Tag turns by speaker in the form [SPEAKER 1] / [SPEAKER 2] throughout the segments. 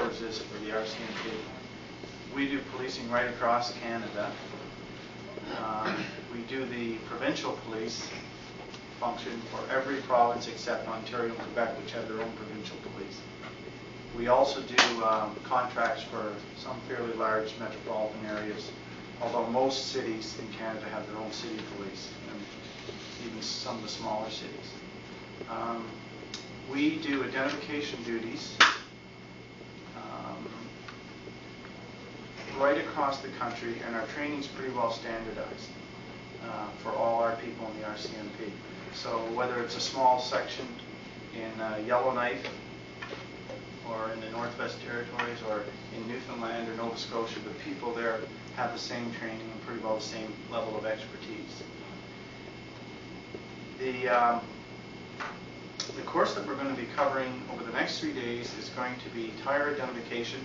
[SPEAKER 1] headquarters is for the RCMP. We do policing right across Canada. We do the provincial police function for every province except Ontario and Quebec, which have their own provincial police. We also do contracts for some fairly large metropolitan areas, although most cities in Canada have their own city police, and even some of the smaller cities. We do identification duties right across the country, and our training is pretty well standardized for all our people in the RCMP. So whether it's a small section in Yellowknife, or in the Northwest Territories, or in Newfoundland or Nova Scotia, the people there have the same training and pretty well the same level of expertise. The course that we're going to be covering over the next 3 days is going to be tire identification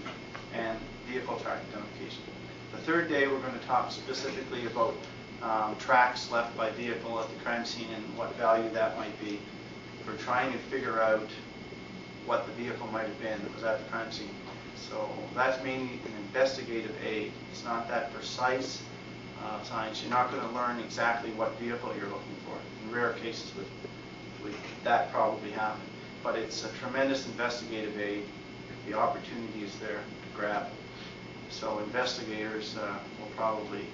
[SPEAKER 1] and vehicle track identification. The third day we're going to talk specifically about tracks left by vehicle at the crime scene and what value that might be for trying to figure out what the vehicle might have been that was at the crime scene. So that's mainly an investigative aid. It's not that precise science. You're not going to learn exactly what vehicle you're looking for. In rare cases would that probably happen. But it's a tremendous investigative aid if the opportunity is there to grab it. So investigators will probably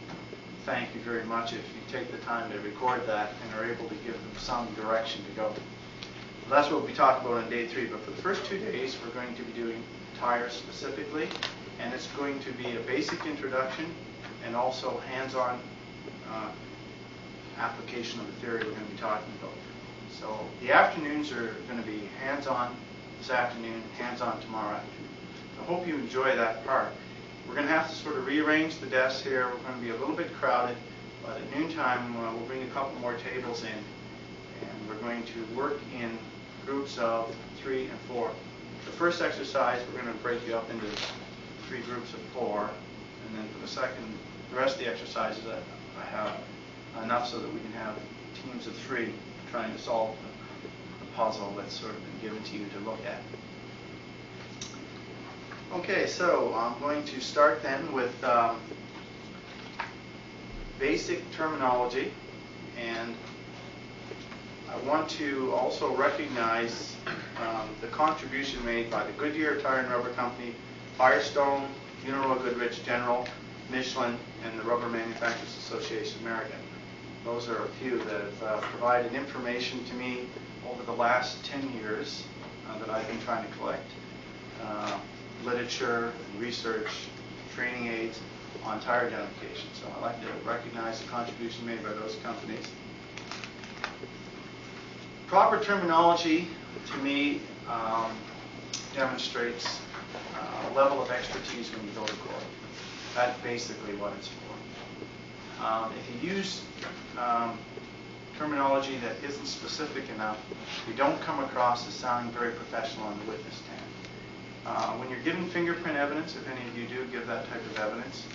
[SPEAKER 1] thank you very much if you take the time to record that and are able to give them some direction to go. So that's what we'll be talking about on day 3. But for the first 2 days, we're going to be doing tires specifically, and it's going to be a basic introduction and also hands-on application of the theory we're going to be talking about. So the afternoons are going to be hands-on this afternoon, hands-on tomorrow afternoon. I hope you enjoy that part. We're going to have to sort of rearrange the desks here. We're going to be a little bit crowded, but at noontime we'll bring a couple more tables in, and we're going to work in groups of 3 and 4. The first exercise, we're going to break you up into 3 groups of 4, and then for the rest of the exercises, I have enough so that we can have teams of 3 trying to solve the puzzle that's sort of been given to you to look at. Okay, so I'm going to start then with basic terminology, and I want to also recognize the contribution made by the Goodyear Tire and Rubber Company, Firestone, Uniroyal Goodrich, General, Michelin, and the Rubber Manufacturers Association of America. Those are a few that have provided information to me over the last 10 years that I've been trying to collect. Literature, and research, training aids on tire identification. So I'd like to recognize the contribution made by those companies. Proper terminology, to me, demonstrates a level of expertise when you go to court. That's basically what it's for. If you use terminology that isn't specific enough, you don't come across as sounding very professional on the witness stand. When you're given fingerprint evidence, if any of you do give that type of evidence,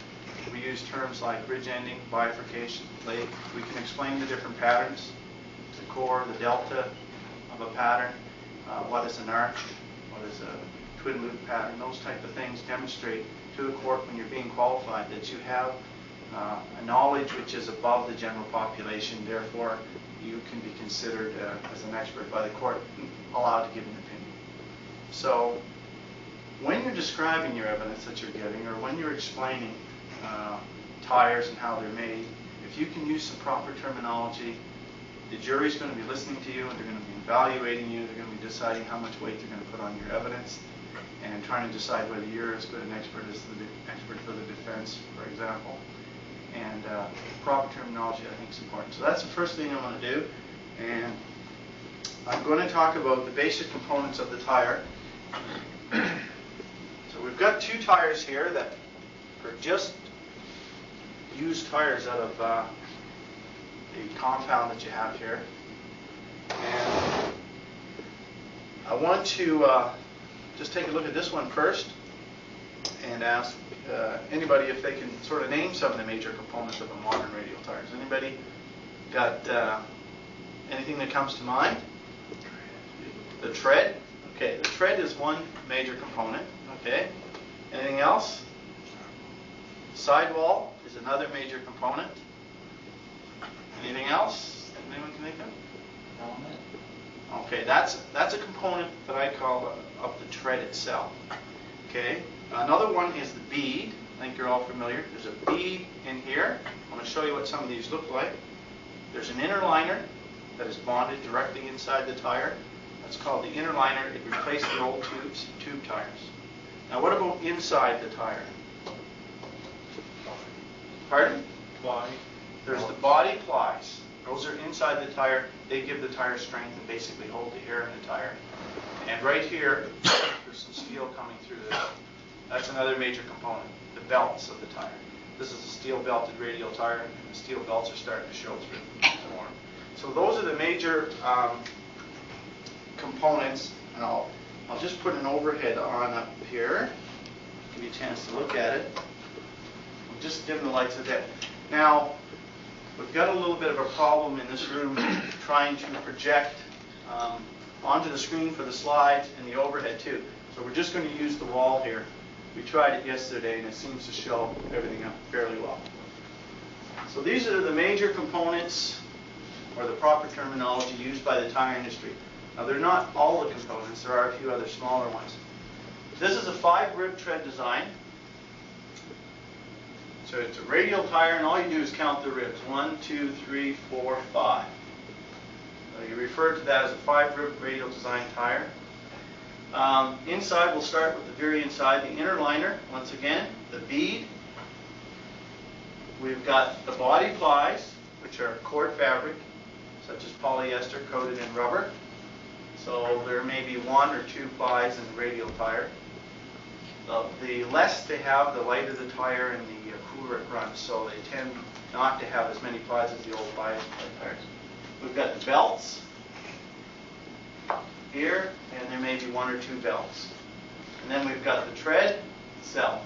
[SPEAKER 1] we use terms like ridge ending, bifurcation, lake. We can explain the different patterns, the core, the delta of a pattern, what is an arch, what is a twin loop pattern. Those type of things demonstrate to the court when you're being qualified that you have a knowledge which is above the general population. Therefore, you can be considered as an expert by the court, allowed to give an opinion. So when you're describing your evidence that you're getting, or when you're explaining tires and how they're made, if you can use some proper terminology, the jury's going to be listening to you, and they're going to be evaluating you. They're going to be deciding how much weight they're going to put on your evidence, and trying to decide whether you're as good an expert as the expert for the defense, for example. And proper terminology, I think, is important. So that's the first thing I want to do. And I'm going to talk about the basic components of the tire. So we've got 2 tires here that are just used tires out of the compound that you have here. And I want to just take a look at this one first and ask anybody if they can sort of name some of the major components of a modern radial tire. Has anybody got anything that comes to mind? The tread? Okay, the tread is one major component. Okay, anything else? Sidewall is another major component. Anything else anyone can think of?
[SPEAKER 2] Element.
[SPEAKER 1] Okay, that's a component that I call of the tread itself. Okay, another one is the bead. I think you're all familiar. There's a bead in here. I'm going to show you what some of these look like. There's an inner liner that is bonded directly inside the tire. That's called the inner liner. It replaced the old tube tires. Now what about inside the tire? Pardon?
[SPEAKER 2] Body.
[SPEAKER 1] There's the body plies. Those are inside the tire. They give the tire strength and basically hold the air in the tire. And right here, there's some steel coming through this. That's another major component, the belts of the tire. This is a steel belted radial tire, and the steel belts are starting to show through more. So those are the major components, and I'll just put an overhead on up here, give you a chance to look at it. I'll just dim the lights a bit. Now, we've got a little bit of a problem in this room trying to project onto the screen for the slides and the overhead too. So we're just going to use the wall here. We tried it yesterday and it seems to show everything up fairly well. So these are the major components, or the proper terminology used by the tire industry. Now they're not all the components, there are a few other smaller ones. This is a 5-rib tread design. So it's a radial tire, and all you do is count the ribs. 1, 2, 3, 4, 5. So you refer to that as a 5-rib radial design tire. Inside, we'll start with the very inside, the inner liner. Once again, the bead. We've got the body plies, which are cord fabric, such as polyester coated in rubber. So there may be 1 or 2 plies in the radial tire. The less they have, the lighter the tire and the cooler it runs. So they tend not to have as many plies as the old tires. We've got the belts here, and there may be 1 or 2 belts. And then we've got the tread itself.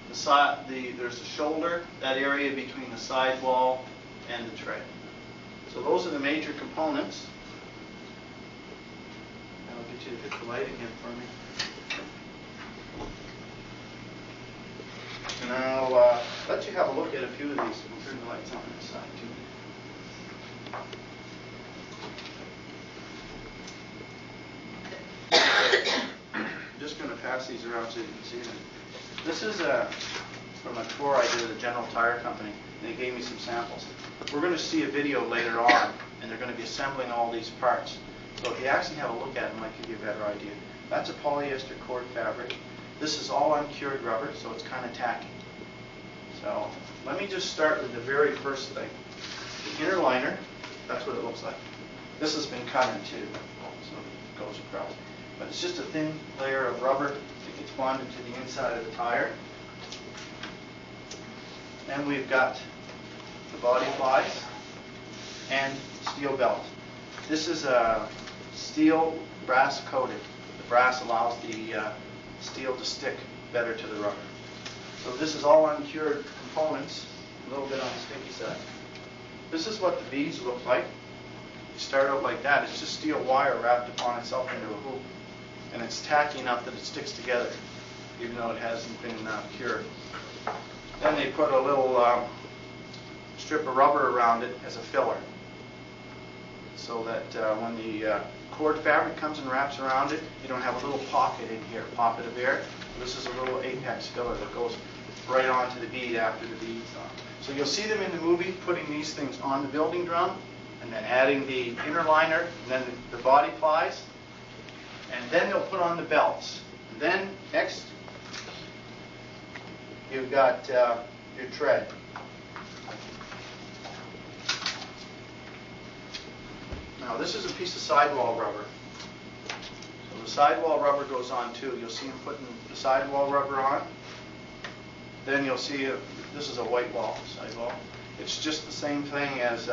[SPEAKER 1] There's the shoulder, that area between the sidewall and the tread. So those are the major components. I'll get you to hit the light again for me. And I'll let you have a look at a few of these. We'll turn the lights on this side too. I'm just going to pass these around so you can see them. This is from a tour I did at a General Tire company, and they gave me some samples. We're going to see a video later on, and they're going to be assembling all these parts. So if you actually have a look at it, it might give you a better idea. That's a polyester cord fabric. This is all uncured rubber, so it's kind of tacky. So let me just start with the very first thing. The inner liner, that's what it looks like. This has been cut in two, so it goes across. But it's just a thin layer of rubber that gets bonded to the inside of the tire. Then we've got the body plies and steel belt. This is a steel brass coated. The brass allows the steel to stick better to the rubber. So this is all uncured components, a little bit on the sticky side. This is what the beads look like. You start out like that. It's just steel wire wrapped upon itself into a hoop. And it's tacky enough that it sticks together, even though it hasn't been cured. Then they put a little strip of rubber around it as a filler, so that when the cord fabric comes and wraps around it, you don't have a little pocket in here, pocket of air. This is a little apex filler that goes right onto the bead after the bead's on. So you'll see them in the movie putting these things on the building drum, and then adding the inner liner, and then the body plies, and then they'll put on the belts. And then next, you've got your tread. Now this is a piece of sidewall rubber. So the sidewall rubber goes on too. You'll see them putting the sidewall rubber on. Then you'll see this is a white wall sidewall. It's just the same thing as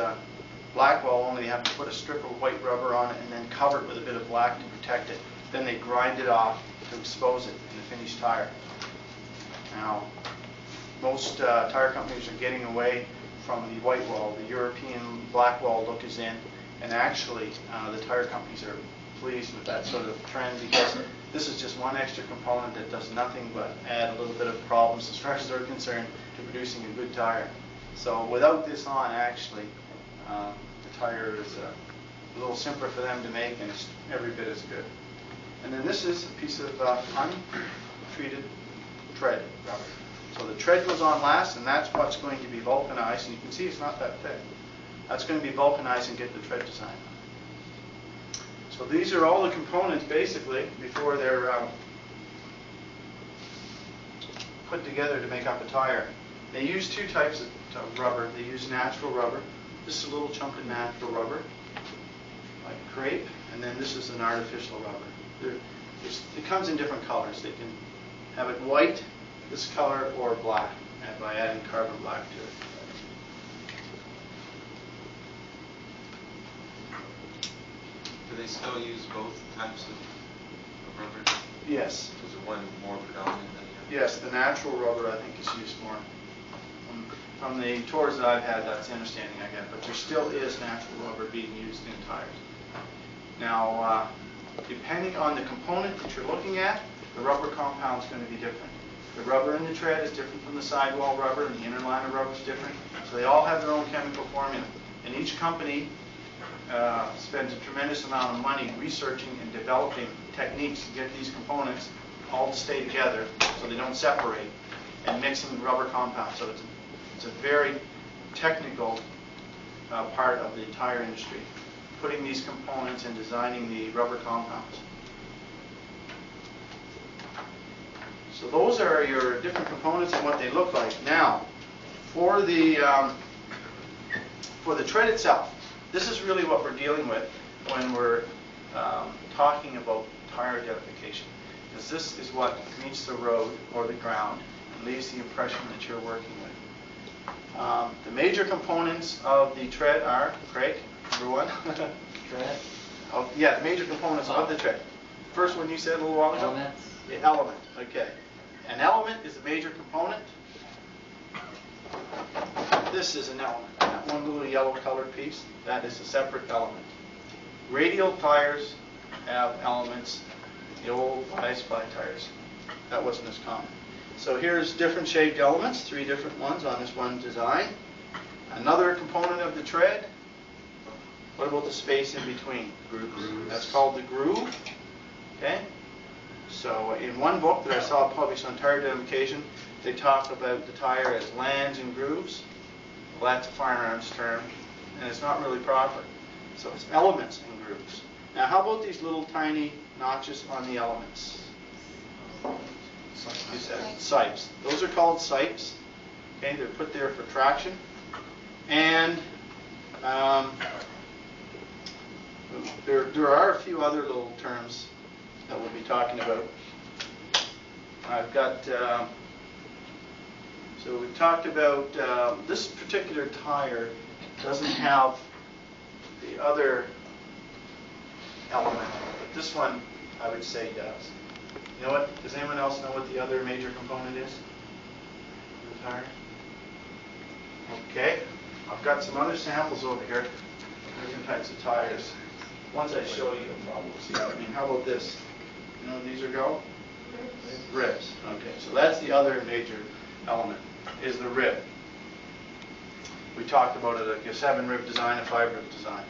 [SPEAKER 1] black wall, only you have to put a strip of white rubber on it and then cover it with a bit of black to protect it. Then they grind it off to expose it in the finished tire. Now, most tire companies are getting away from the white wall. The European black wall look is in, and actually the tire companies are pleased with that sort of trend, because this is just one extra component that does nothing but add a little bit of problems as far as they're concerned to producing a good tire. So without this on, actually, the tire is a little simpler for them to make, and it's every bit as good. And then this is a piece of untreated tread rubber. So the tread goes on last, and that's what's going to be vulcanized, and you can see it's not that thick. That's going to be vulcanized and get the tread design on. So these are all the components, basically, before they're put together to make up a tire. They use two types of rubber. They use natural rubber. This is a little chunk of natural rubber, like crepe, and then this is an artificial rubber. It comes in different colors. They can have it white, this color, or black, and by adding carbon black to it.
[SPEAKER 2] Do they still use both types of rubber?
[SPEAKER 1] Yes.
[SPEAKER 2] Is it one more predominant than the other?
[SPEAKER 1] Yes, the natural rubber I think is used more. From the tours that I've had, that's the understanding I get, but there still is natural rubber being used in tires. Now, depending on the component that you're looking at, the rubber compound is going to be different. The rubber in the tread is different from the sidewall rubber, and the inner liner rubber is different. So they all have their own chemical formula. And each company spends a tremendous amount of money researching and developing techniques to get these components all to stay together so they don't separate, and mixing rubber compounds. So it's a very technical part of the tire industry, putting these components and designing the rubber compounds. So those are your different components and what they look like. Now, for the tread itself, this is really what we're dealing with when we're talking about tire identification, because this is what meets the road or the ground and leaves the impression that you're working with. The major components of the tread are, Craig, number one.
[SPEAKER 3] Tread.
[SPEAKER 1] Oh, yeah, the major components of the tread. First one you said a little while ago?
[SPEAKER 3] Elements.
[SPEAKER 1] Yeah, element, okay. An element is a major component. This is an element. That one little yellow colored piece, that is a separate element. Radial tires have elements. The old I-Spy tires, that wasn't as common. So here's different shaped elements, 3 different ones on this one design. Another component of the tread, what about the space in between?
[SPEAKER 2] Grooves.
[SPEAKER 1] That's called the groove. Okay? So in one book that I saw published on tire identification, they talk about the tire as lands and grooves. Well, that's a firearms term, and it's not really proper. So it's elements and grooves. Now how about these little tiny notches on the elements? You said sipes. Those are called sipes. Okay, they're put there for traction. And there are a few other little terms that we'll be talking about. I've got, so we've talked about this particular tire doesn't have the other element, but this one I would say does. You know what? Does anyone else know what the other major component is of the tire? Okay, I've got some other samples over here, different types of tires. Once I show you, you'll probably see what I mean. How about this? You know what these are called? Ribs. Okay, so that's the other major element, is the rib. We talked about it, like a 7-rib design, a 5-rib design.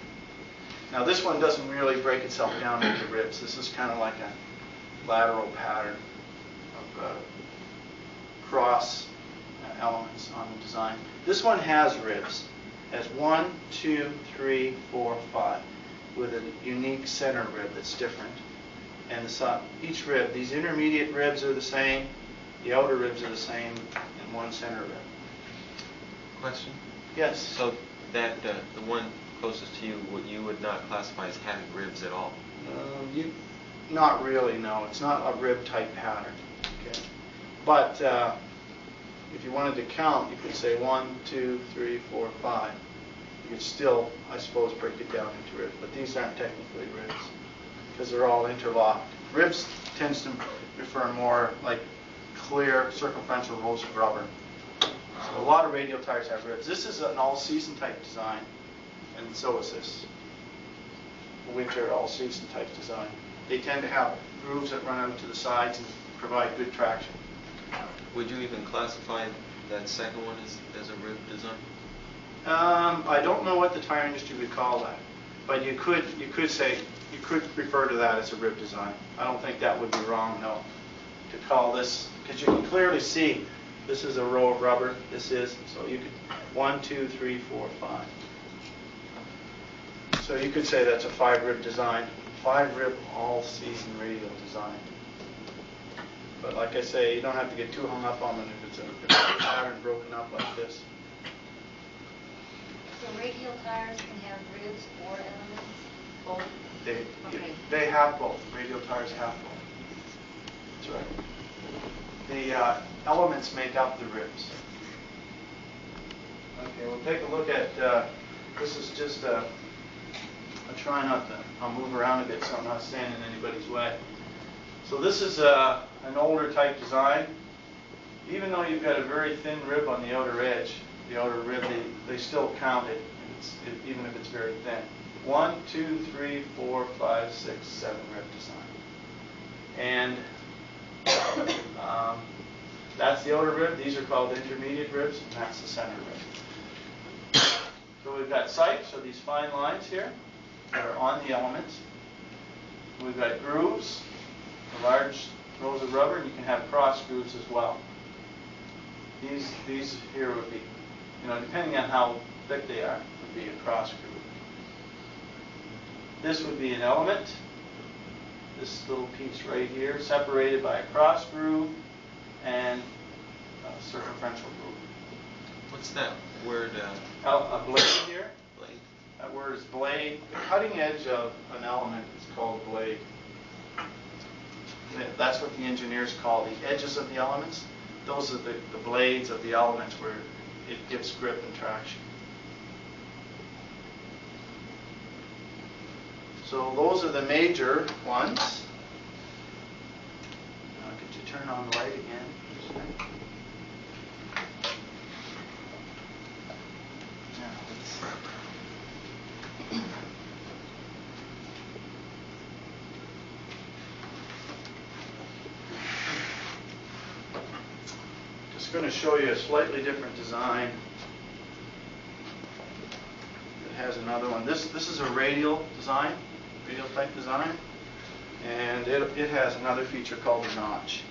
[SPEAKER 1] Now this one doesn't really break itself down into ribs. This is kind of like a lateral pattern of cross elements on the design. This one has ribs. It has 1, 2, 3, 4, 5, with a unique center rib that's different. And each rib, these intermediate ribs are the same, the outer ribs are the same, and one center rib.
[SPEAKER 2] Question?
[SPEAKER 1] Yes?
[SPEAKER 2] So that the one closest to you, what you would not classify as having ribs at all?
[SPEAKER 1] Not really, no. It's not a rib type pattern. Okay. But if you wanted to count, you could say 1, 2, 3, 4, 5. You could still, I suppose, break it down into ribs. But these aren't technically ribs because they're all interlocked. Ribs tends to refer more like clear circumferential rolls of rubber. So a lot of radial tires have ribs. This is an all-season type design, and so is this. winter, all-season type design. They tend to have grooves that run out to the sides and provide good traction.
[SPEAKER 2] Would you even classify that second one as a rib design?
[SPEAKER 1] I don't know what the tire industry would call that, but you could refer to that as a rib design. I don't think that would be wrong, no, to call this, because you can clearly see this is a row of rubber, this is, so you could, 1, 2, 3, 4, 5. So you could say that's a 5-rib design, 5-rib all-season radial design. But like I say, you don't have to get too hung up on it if it's a pattern broken up like this.
[SPEAKER 3] So radial tires can have ribs or elements? Both?
[SPEAKER 1] They have both. Radial tires have both. That's right. The elements make up the ribs. Okay, we'll take a look at, this is just I'll try not to, I'll move around a bit so I'm not standing in anybody's way. So this is an older type design. Even though you've got a very thin rib on the outer edge, the outer rib, they still count it, even if it's very thin. 1, 2, 3, 4, 5, 6, 7 rib design. And that's the outer rib. These are called intermediate ribs, and that's the center rib. So we've got sights, or these fine lines here, that are on the elements. We've got grooves, the large rows of rubber, and you can have cross grooves as well. These here would be, depending on how thick they are, would be a cross groove. This would be an element. This little piece right here, separated by a cross groove and a circumferential groove.
[SPEAKER 2] What's that word?
[SPEAKER 1] A blade here.
[SPEAKER 2] Blade.
[SPEAKER 1] That word is blade. The cutting edge of an element is called blade. That's what the engineers call the edges of the elements. Those are the blades of the elements where it gives grip and traction. So those are the major ones. Could you turn on the light again? Now, just going to show you a slightly different design. It has another one. This is a radial design. Radial type design, and it has another feature called a notch.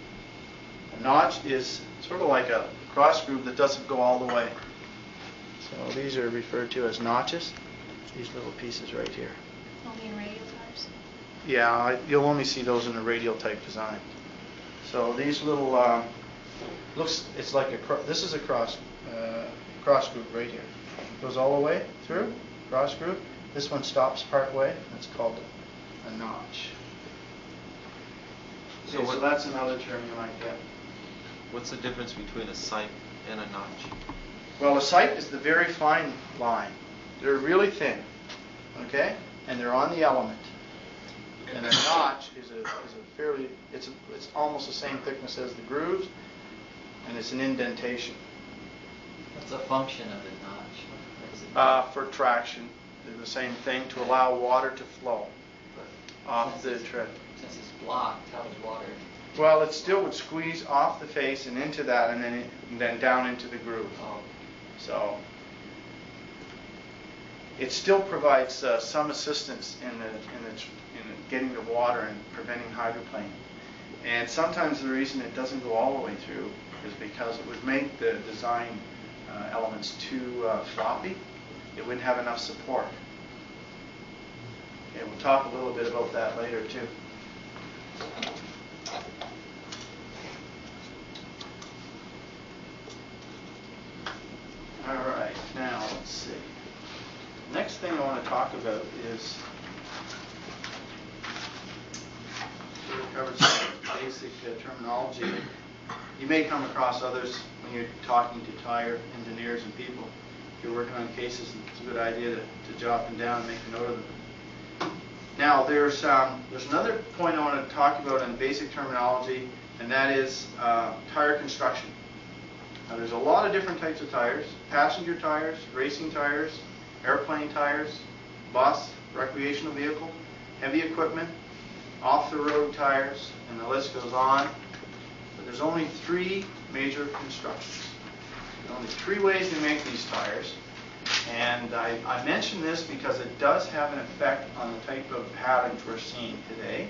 [SPEAKER 1] A notch is sort of like a cross groove that doesn't go all the way. So these are referred to as notches, these little pieces right here.
[SPEAKER 3] Only in radial tires?
[SPEAKER 1] Yeah, you'll only see those in a radial type design. So these little, it's like this is a cross groove right here. Goes all the way through, cross groove. This one stops part way. That's called a notch. So that's another term you might get.
[SPEAKER 2] What's the difference between a sight and a notch?
[SPEAKER 1] Well, a sight is the very fine line. They're really thin, okay, and they're on the element. And a notch is a fairly, it's almost the same thickness as the grooves, and it's an indentation.
[SPEAKER 4] What's the function of the notch?
[SPEAKER 1] For traction. They're the same thing, to allow water to flow off the tread.
[SPEAKER 4] Since it's blocked, how does water?
[SPEAKER 1] Well, it still would squeeze off the face and into that, and then down into the groove.
[SPEAKER 4] Oh.
[SPEAKER 1] So it still provides some assistance in getting the water and preventing hydroplaning. And sometimes the reason it doesn't go all the way through is because it would make the design elements too floppy. It wouldn't have enough support. Okay, we'll talk a little bit about that later too. All right, now let's see. Next thing I want to talk about is sort of cover some basic terminology. You may come across others when you're talking to tire engineers and people. If you're working on cases, it's a good idea to jot them down and make a note of them. Now, there's another point I want to talk about on basic terminology, and that is tire construction. Now, there's a lot of different types of tires: passenger tires, racing tires, airplane tires, bus, recreational vehicle. heavy equipment, off-the-road tires, and the list goes on. But there's only 3 major constructions. There's only 3 ways to make these tires. And I mention this because it does have an effect on the type of patterns we're seeing today.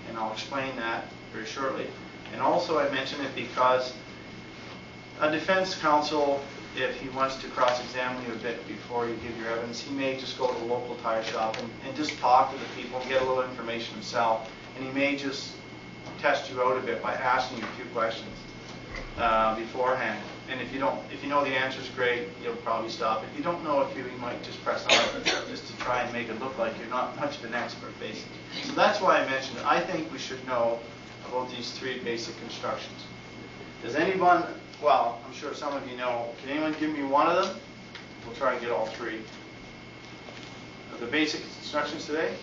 [SPEAKER 1] And I'll explain that very shortly. And also I mention it because a defense counsel, if he wants to cross-examine you a bit before you give your evidence, he may just go to the local tire shop and just talk to the people and get a little information himself. And he may just test you out a bit by asking you a few questions beforehand. And if you know the answer's great, you'll probably stop. If you don't know a few, you might just press on just to try and make it look like you're not much of an expert, basically. So that's why I mentioned it. I think we should know about these 3 basic constructions. Does anyone, well, I'm sure some of you know, can anyone give me one of them? We'll try and get all 3. Of the basic constructions today?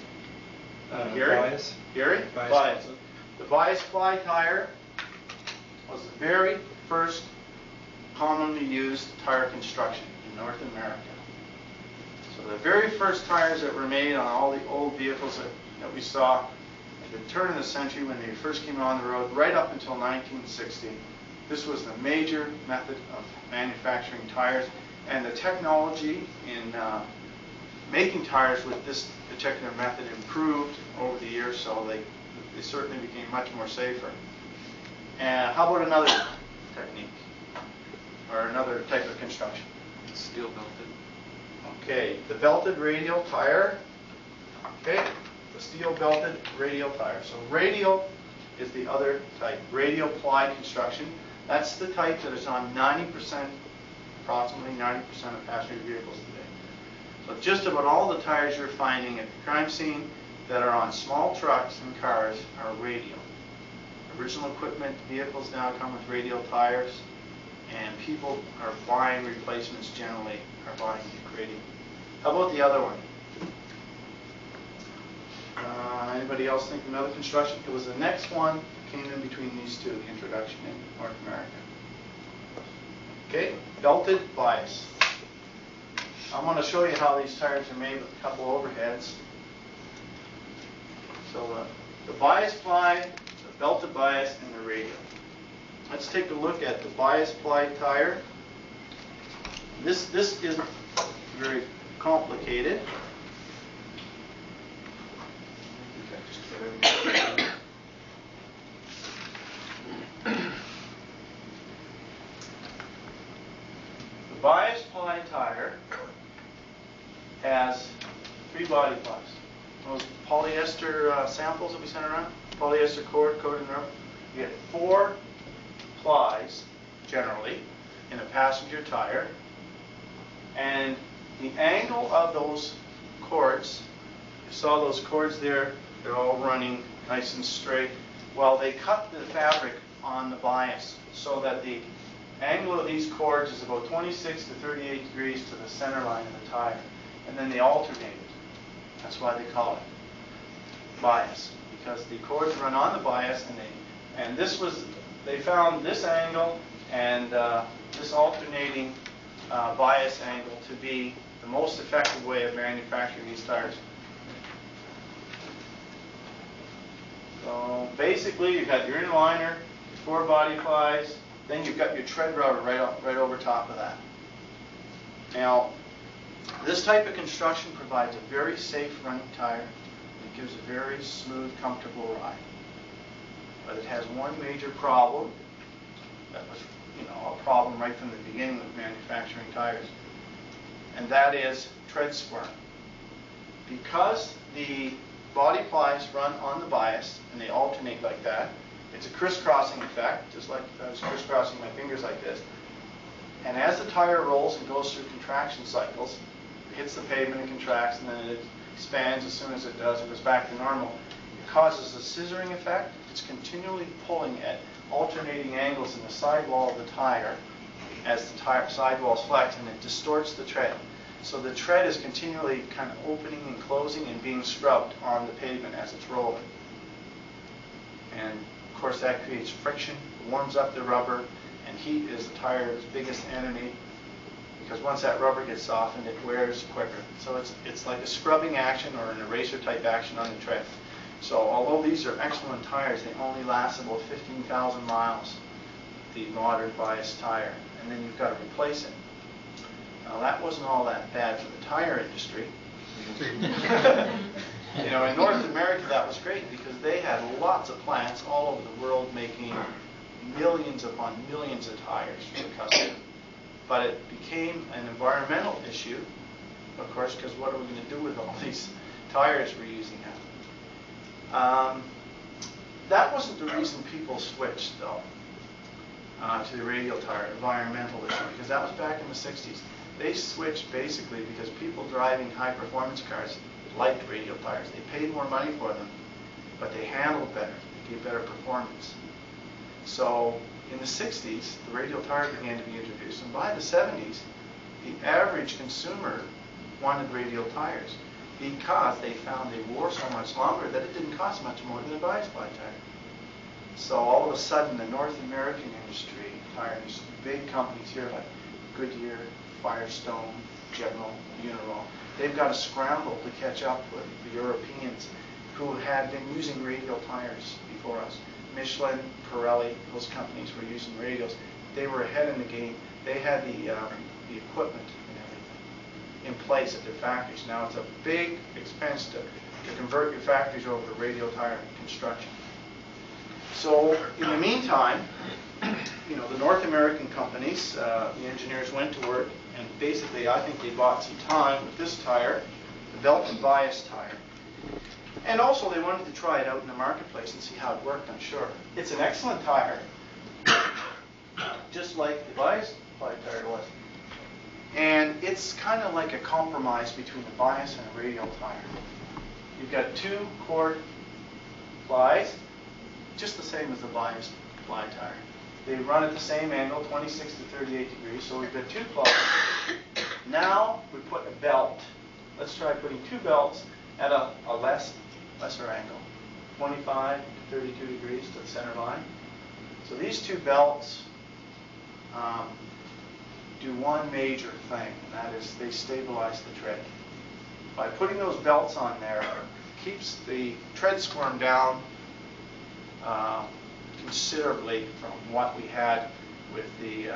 [SPEAKER 1] Gary?
[SPEAKER 5] Bias.
[SPEAKER 1] Gary? Bias. The bias ply tire was the very first commonly used tire construction in North America. So the very first tires that were made on all the old vehicles that we saw at the turn of the century when they first came on the road, right up until 1960, this was the major method of manufacturing tires. And the technology in making tires with this particular method improved over the years, so they certainly became much more safer. And how about another technique? Or another type of construction?
[SPEAKER 2] Steel belted.
[SPEAKER 1] Okay, the belted radial tire. Okay, the steel belted radial tire. So radial is the other type. Radial ply construction. That's the type that is on 90%, approximately 90% of passenger vehicles today. So just about all the tires you're finding at the crime scene that are on small trucks and cars are radial. Original equipment vehicles now come with radial tires, and people are buying replacements generally, are buying radial. How about the other one? Anybody else think of another construction? It was the next one that came in between these 2, the introduction in North America. Okay, belted bias. I'm going to show you how these tires are made with a couple overheads. So the bias ply, the belted bias, and the radial. Let's take a look at the bias ply tire. This isn't very complicated. I think I just put everything. The bias ply tire has 3 body plies. Those polyester samples that we sent around, polyester cord coated in rubber. You get 4 plies, generally, in a passenger tire. And the angle of those cords, you saw those cords there, they're all running nice and straight. Well, they cut the fabric on the bias so that the angle of these cords is about 26 to 38 degrees to the center line of the tire. And then they alternate it. That's why they call it bias, because the cords run on the bias, and they found this angle and this alternating bias angle to be the most effective way of manufacturing these tires. So basically, you've got your inner liner, 4 body plies, then you've got your tread rubber right over top of that. Now, this type of construction provides a very safe running tire. It gives a very smooth, comfortable ride. But it has one major problem that was, a problem right from the beginning of manufacturing tires, and that is tread squirm. Because the body plies run on the bias and they alternate like that, it's a crisscrossing effect, just like if I was crisscrossing my fingers like this. And as the tire rolls and goes through contraction cycles, it hits the pavement and contracts, and then it expands. As soon as it does, it goes back to normal. It causes a scissoring effect. It's continually pulling at alternating angles in the sidewall of the tire as the tire sidewalls flex, and it distorts the tread. So the tread is continually kind of opening and closing and being scrubbed on the pavement as it's rolling. And of course that creates friction, warms up the rubber, and heat is the tire's biggest enemy because once that rubber gets softened, it wears quicker. So it's like a scrubbing action or an eraser type action on the tread. So although these are excellent tires, they only last about 15,000 miles, the modern bias tire, and then you've got to replace it. Now that wasn't all that bad for the tire industry. You know, in North America that was great because they had lots of plants all over the world making millions upon millions of tires for the customer. But it became an environmental issue, of course, because what are we going to do with all these tires we're using now? That wasn't the reason people switched, though, to the radial tire, environmental issue, because that was back in the 60s. They switched basically because people driving high-performance cars liked radial tires. They paid more money for them, but they handled better. They gave better performance. So in the 60s, the radial tire began to be introduced, and by the 70s, the average consumer wanted radial tires because they found they wore so much longer that it didn't cost much more than a bias ply tire. So all of a sudden, the North American industry, tire industry, big companies here like Goodyear, Firestone, General, Uniroyal, they've got to scramble to catch up with the Europeans who had been using radial tires before us. Michelin, Pirelli, those companies were using radials. They were ahead in the game. They had the equipment and everything in place at their factories. Now it's a big expense to convert your factories over to radial tire construction. So in the meantime, you know, the North American companies, the engineers went to work, and basically I think they bought some time with this tire, the belt and bias tire. And also they wanted to try it out in the marketplace and see how it worked, I'm sure. It's an excellent tire, just like the bias ply tire was. And it's kind of like a compromise between a bias and a radial tire. You've got two core plies, just the same as the bias ply tire. They run at the same angle, 26 to 38 degrees, so we've got two plies. Now we put a belt. Let's try putting two belts at a lesser angle, 25 to 32 degrees to the center line. So these two belts do one major thing, and that is they stabilize the tread. By putting those belts on there, it keeps the tread squirm down considerably from what we had with the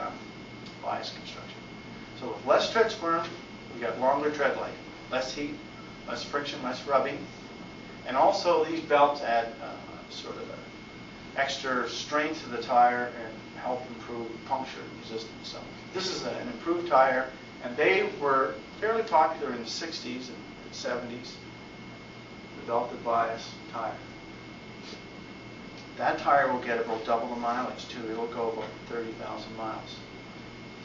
[SPEAKER 1] bias construction. So with less tread squirm, we got longer tread life, less heat, less friction, less rubbing, and also these belts add sort of an extra strength to the tire and help improve puncture resistance. So this is an improved tire, and they were fairly popular in the 60s and 70s, the belted bias tire. That tire will get about double the mileage too. It'll go about 30,000 miles.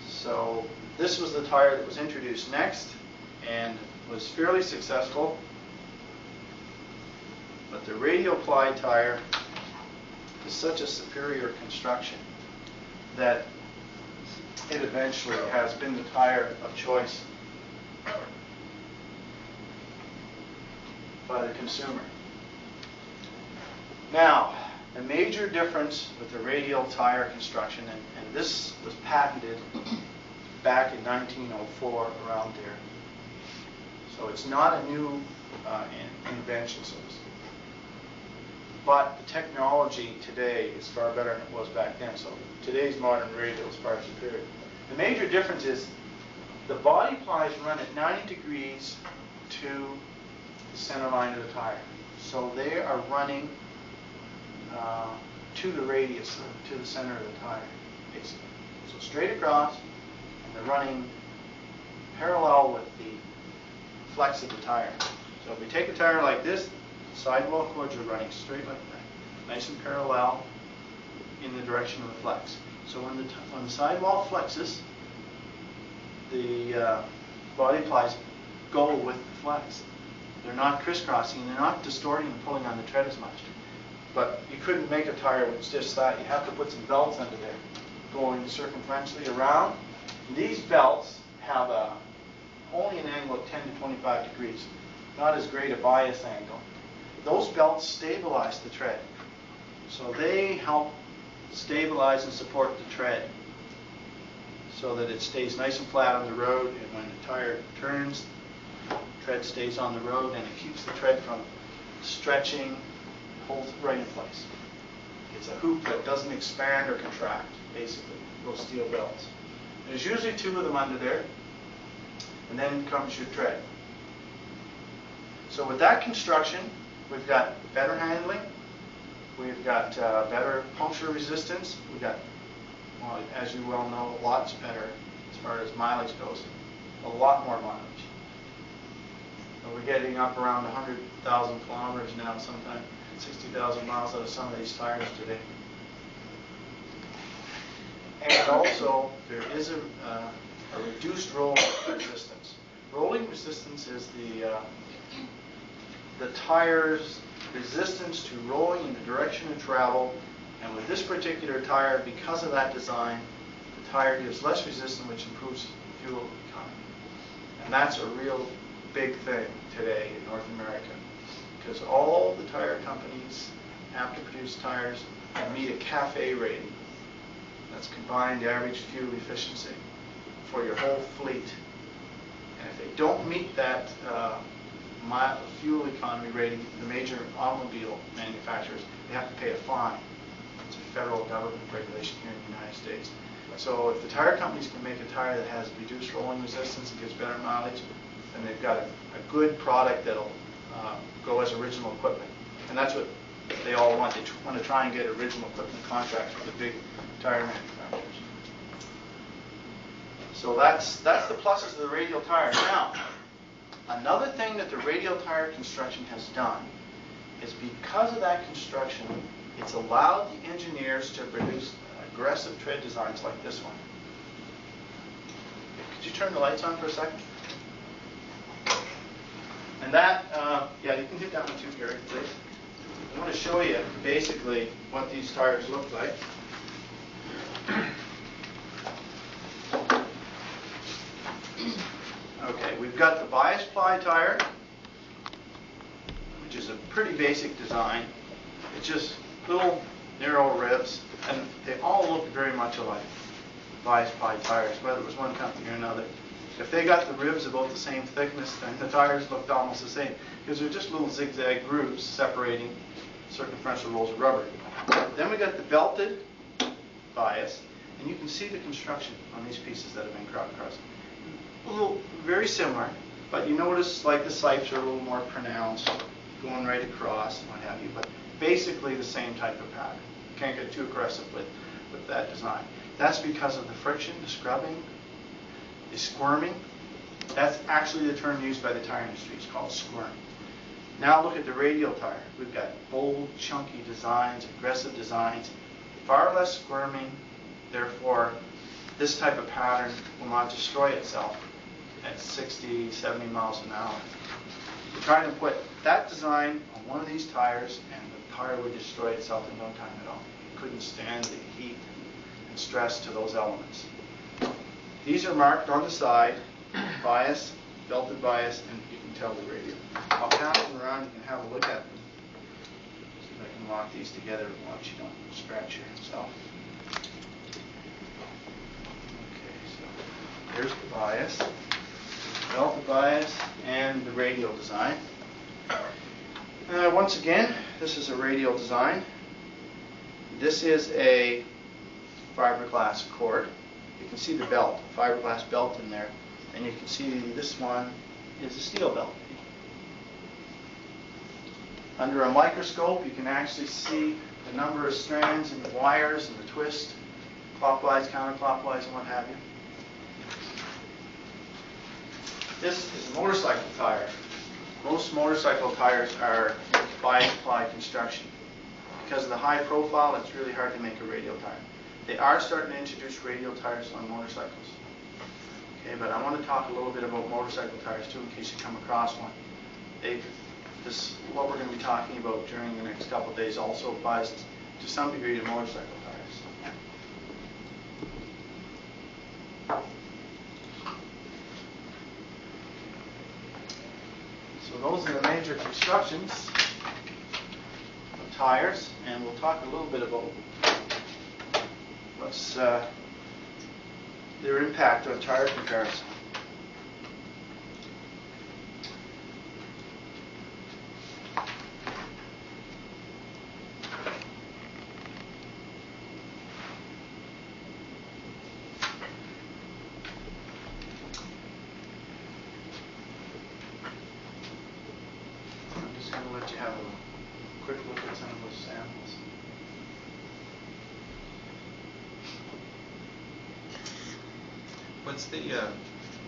[SPEAKER 1] So this was the tire that was introduced next and was fairly successful. But the radial ply tire is such a superior construction that it eventually has been the tire of choice by the consumer. Now, a major difference with the radial tire construction, and this was patented back in 1904, around there. So it's not a new invention, so to speak. But the technology today is far better than it was back then. So today's modern radial is far superior. The major difference is the body plies run at 90 degrees to the center line of the tire. So they are running to the radius, to the center of the tire, basically. So straight across, and they're running parallel with the flex of the tire. So if we take a tire like this, sidewall cords are running straight like that, nice and parallel in the direction of the flex. So when the sidewall flexes, the body plies go with the flex. They're not crisscrossing, they're not distorting and pulling on the tread as much. But you couldn't make a tire with just that. You have to put some belts under there, going circumferentially around. And these belts have only an angle of 10 to 25 degrees, not as great a bias angle. Those belts stabilize the tread. So they help stabilize and support the tread. so that it stays nice and flat on the road, and when the tire turns, the tread stays on the road, and it keeps the tread from stretching, holds it right in place. It's a hoop that doesn't expand or contract, basically, those steel belts. There's usually 2 of them under there, and then comes your tread. So with that construction, we've got better handling, we've got better puncture resistance, we've got, well, as you well know, lots better as far as mileage goes, a lot more mileage. We're getting up around 100,000 kilometers now, sometimes 60,000 miles out of some of these tires today. And also, there is a reduced rolling resistance. Rolling resistance is the tire's resistance to rolling in the direction of travel. And with this particular tire, because of that design, the tire gives less resistance, which improves fuel economy. And that's a real big thing today in North America, because all the tire companies have to produce tires that meet a CAFE rating. That's combined average fuel efficiency for your whole fleet. And if they don't meet that fuel economy rating, the major automobile manufacturers, they have to pay a fine. It's a federal government regulation here in the United States. So if the tire companies can make a tire that has reduced rolling resistance and gives better mileage, then they've got a good product that'll go as original equipment. And that's what they all want. They want to try and get original equipment contracts with the big tire manufacturers. So that's the pluses of the radial tire. Now, another thing that the radial tire construction has done is, because of that construction, it's allowed the engineers to produce aggressive tread designs like this one. Could you turn the lights on for a second? And that, yeah, you can hit that one too, Gary, please. I want to show you basically what these tires look like. Okay, we've got the bias ply tire, which is a pretty basic design. It's just little narrow ribs, and they all look very much alike, bias ply tires, whether it was one company or another. If they got the ribs about the same thickness, then the tires looked almost the same, because they're just little zigzag grooves separating circumferential rolls of rubber. Then we got the belted bias, and you can see the construction on these pieces that have been ground across. A little very similar, but you notice like the sipes are a little more pronounced, going right across and what have you, but basically the same type of pattern. You can't get too aggressive with that design. That's because of the friction, the scrubbing, the squirming. That's actually the term used by the tire industry. It's called squirm. Now look at the radial tire. We've got bold, chunky designs, aggressive designs, far less squirming. Therefore, this type of pattern will not destroy itself at 60, 70 miles an hour. We're trying to put that design on one of these tires, and the tire would destroy itself in no time at all. It couldn't stand the heat and stress to those elements. These are marked on the side, bias, belted bias, and you can tell the radial. I'll pass them around, you can have a look at them. See if I can lock these together once you don't scratch yourself. Okay, so here's the bias, belted bias, and the radial design. Once again, this is a radial design. This is a fiberglass cord. You can see the belt, fiberglass belt in there, and you can see this one is a steel belt. Under a microscope, you can actually see the number of strands and the wires and the twist, clockwise, counterclockwise, and what have you. This is a motorcycle tire. Most motorcycle tires are bias ply construction. Because of the high profile, it's really hard to make a radial tire. They are starting to introduce radial tires on motorcycles. Okay, but I want to talk a little bit about motorcycle tires too, in case you come across one. What we're going to be talking about during the next couple of days also applies to some degree to motorcycle tires. So those are the major constructions of tires, and we'll talk a little bit about what's their impact on tire comparison. I'm just going to let you have a quick look at some of those samples.
[SPEAKER 2] What's the,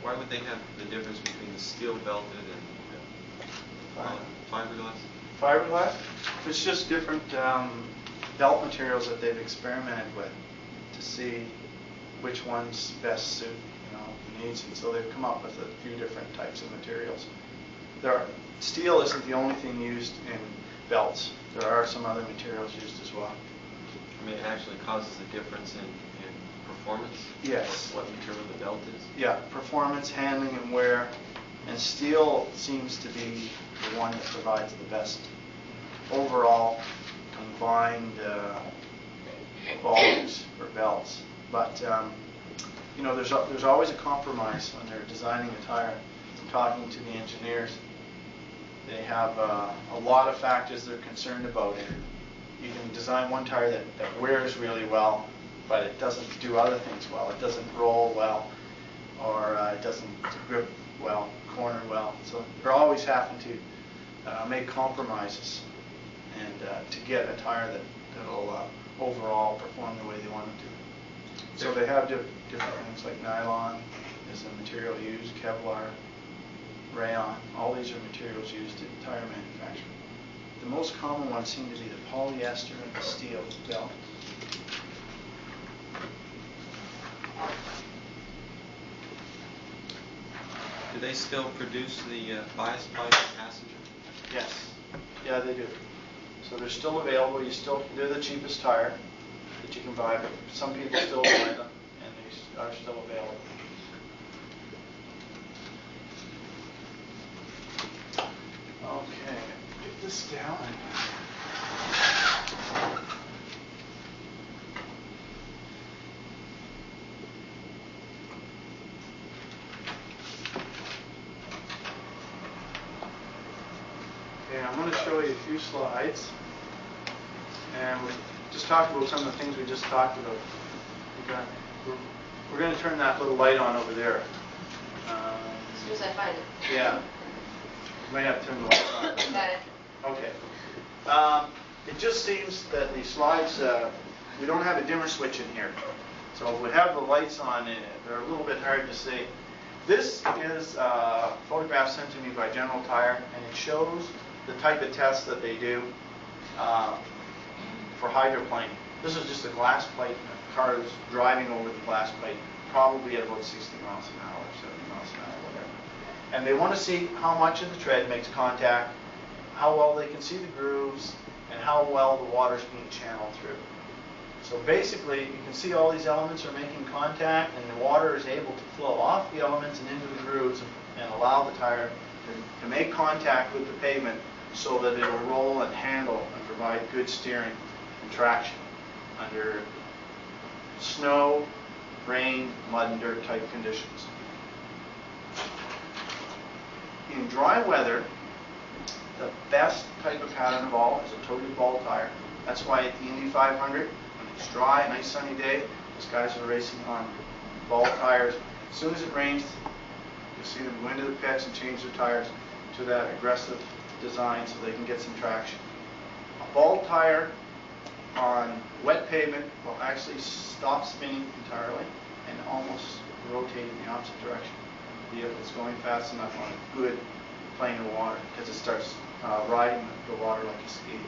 [SPEAKER 2] why would they have the difference between the steel belted and fiberglass?
[SPEAKER 1] Fiberglass? It's just different belt materials that they've experimented with to see which ones best suit, the needs, and so they've come up with a few different types of materials. Steel isn't the only thing used in belts. There are some other materials used as well.
[SPEAKER 2] I mean, it actually causes a difference in performance?
[SPEAKER 1] Yes.
[SPEAKER 2] What material the belt is?
[SPEAKER 1] Yeah, performance, handling, and wear. And steel seems to be the one that provides the best overall combined qualities for belts. But there's always a compromise when they're designing a tire. I'm talking to the engineers. They have a lot of factors they're concerned about. You can design one tire that wears really well, but it doesn't do other things well. It doesn't roll well, or it doesn't grip well, corner well. So they're always having to make compromises and to get a tire that'll overall perform the way they want it to. So they have different things like nylon is a material used, Kevlar, rayon. All these are materials used in tire manufacturing. The most common ones seem to be the polyester and the steel belt.
[SPEAKER 2] Do they still produce the bias pipe passenger?
[SPEAKER 1] Yes. Yeah, they do. So they're still available. They're the cheapest tire that you can buy, but some people still buy them, and they are still available. Okay, get this down. Okay, I'm going to show you a few slides, and we'll just talk about some of the things we just talked about. We're going to turn that little light on over there.
[SPEAKER 3] As soon as I find it.
[SPEAKER 1] Yeah. You might have to turn the lights on.
[SPEAKER 3] Got it.
[SPEAKER 1] Okay. It just seems that the slides, we don't have a dimmer switch in here. So if we have the lights on, they're a little bit hard to see. This is a photograph sent to me by General Tire, and it shows the type of tests that they do for hydroplaning. This is just a glass plate, and the car is driving over the glass plate, probably at about 60 miles an hour, 70 miles an hour, whatever. And they want to see how much of the tread makes contact, how well they can see the grooves, and how well the water is being channeled through. So basically, you can see all these elements are making contact, and the water is able to flow off the elements and into the grooves and allow the tire to make contact with the pavement so that it will roll and handle and provide good steering and traction under snow, rain, mud, and dirt type conditions. In dry weather, the best type of pattern of all is a toted ball tire. That's why at the Indy 500, when it's dry, nice sunny day, these guys are racing on ball tires. As soon as it rains, you'll see them go into the pits and change their tires to that aggressive design so they can get some traction. A ball tire on wet pavement will actually stop spinning entirely and almost rotate in the opposite direction. The vehicle is going fast enough on a good plane of water because it starts riding the water like a ski.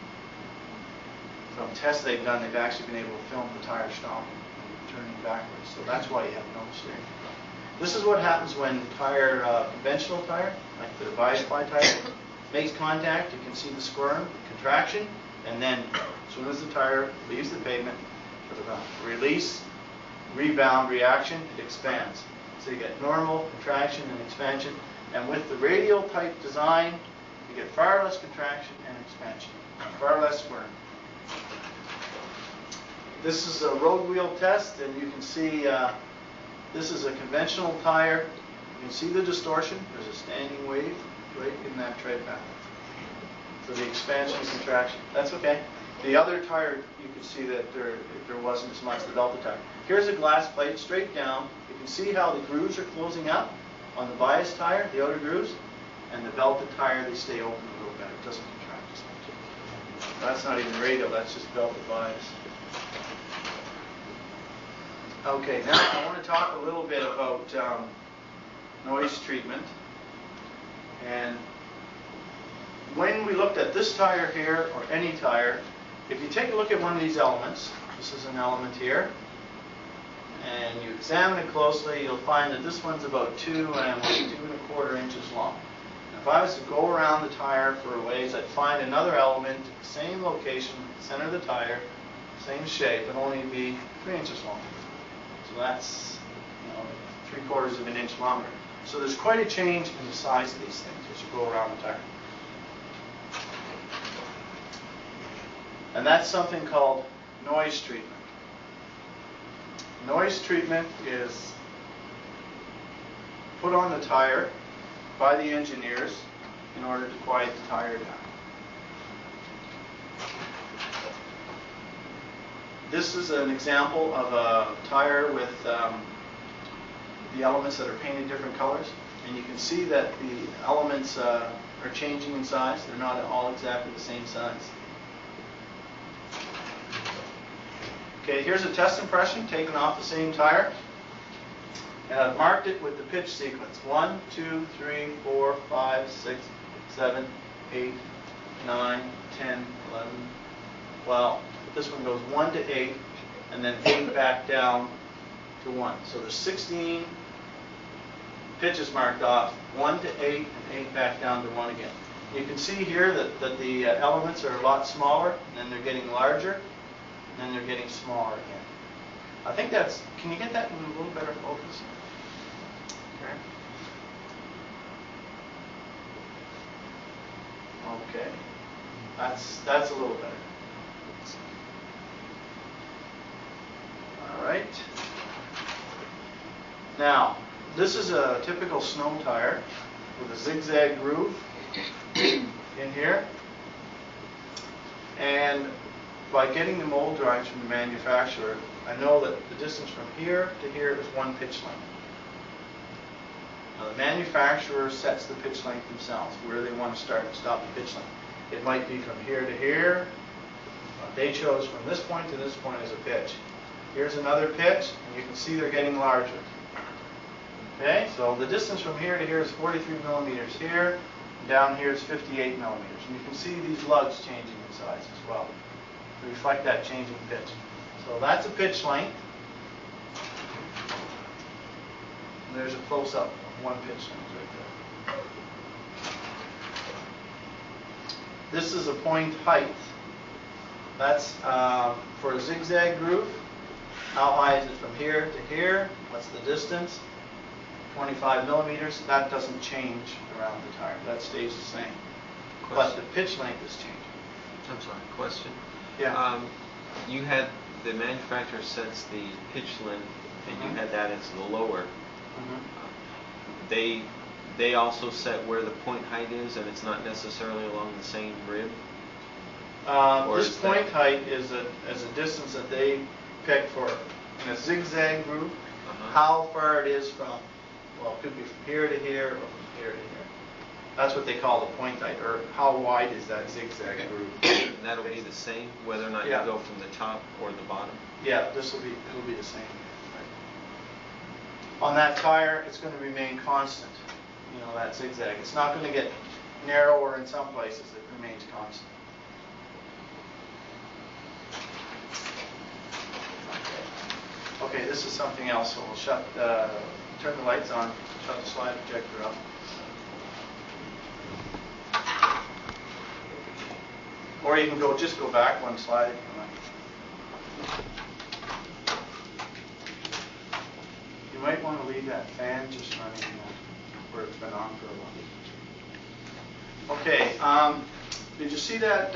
[SPEAKER 1] From tests they've done, they've actually been able to film the tire stopping and turning backwards. So that's why you have no steering. This is what happens when conventional tire, like the Viacify tire, makes contact. You can see the squirm, contraction, and then as soon as the tire leaves the pavement, for the release, rebound, reaction, it expands. So you get normal, contraction, and expansion. And with the radial type design, you get far less contraction and expansion, far less squirm. This is a road wheel test, and you can see This is a conventional tire. You can see the distortion. There's a standing wave right in that tread path. So the expansion and contraction. That's okay. The other tire, you can see that there wasn't as much, the Delta tire. Here's a glass plate straight down. You can see how the grooves are closing up on the bias tire, the outer grooves, and the belted tire, they stay open a little better. It doesn't contract as much. That's not even radial, that's just belted bias. Okay, now I want to talk a little bit about noise treatment. And when we looked at this tire here, or any tire, if you take a look at one of these elements, this is an element here, and you examine it closely, you'll find that this one's about 2 and 2¼ inches long. And if I was to go around the tire for a ways, I'd find another element, same location, center of the tire, same shape, and only be 3 inches long. So that's 3/4 of an inch longer. So there's quite a change in the size of these things as you go around the tire. And that's something called noise treatment. Noise treatment is put on the tire by the engineers in order to quiet the tire down. This is an example of a tire with the elements that are painted different colors. And you can see that the elements are changing in size. They're not all exactly the same size. Okay, here's a test impression taken off the same tire. And I've marked it with the pitch sequence. 1, 2, 3, 4, 5, 6, 7, 8, 9, 10, 11, 12. This one goes 1 to 8, and then 8 back down to 1. So there's 16 pitches marked off, 1 to 8, and 8 back down to 1 again. You can see here that the elements are a lot smaller, and then they're getting larger, and then they're getting smaller again. I think that's, can you get that in a little better focus? Okay. That's a little better. All right. Now, this is a typical snow tire with a zigzag groove in here. And by getting the mold drawings from the manufacturer, I know that the distance from here to here is 1 pitch length. Now, the manufacturer sets the pitch length themselves, where they want to start and stop the pitch length. It might be from here to here. They chose from this point to this point as a pitch. Here's another pitch, and you can see they're getting larger. Okay, so the distance from here to here is 43 millimeters here, and down here is 58 millimeters. And you can see these lugs changing in size as well to reflect that changing pitch. So that's a pitch length. And there's a close-up of 1 pitch length right there. This is a point height. That's for a zigzag groove. How high is it from here to here? What's the distance? 25 millimeters. That doesn't change around the tire. That stays the same.
[SPEAKER 2] Question.
[SPEAKER 1] But the pitch length is changing.
[SPEAKER 2] I'm sorry, question.
[SPEAKER 1] Yeah.
[SPEAKER 2] You had, the manufacturer sets the pitch length, and you had that as the lower. They also set where the point height is, and it's not necessarily along the same rib?
[SPEAKER 1] This point height is a distance that they pick for in a zigzag groove, how far it is from, well, it could be from here to here or from here to here. That's what they call the point height, or how wide is that zigzag groove.
[SPEAKER 2] And that'll be the same whether or not
[SPEAKER 1] Yeah.
[SPEAKER 2] you go from the top or the bottom?
[SPEAKER 1] Yeah, it'll be the same. Right. On that tire, it's going to remain constant, that zigzag. It's not going to get narrower in some places, it remains constant. Okay, this is something else, so we'll turn the lights on, shut the slide projector up. Or you can just go back 1 slide if you like. You might want to leave that fan just running where it's been on for a while. Okay, did you see that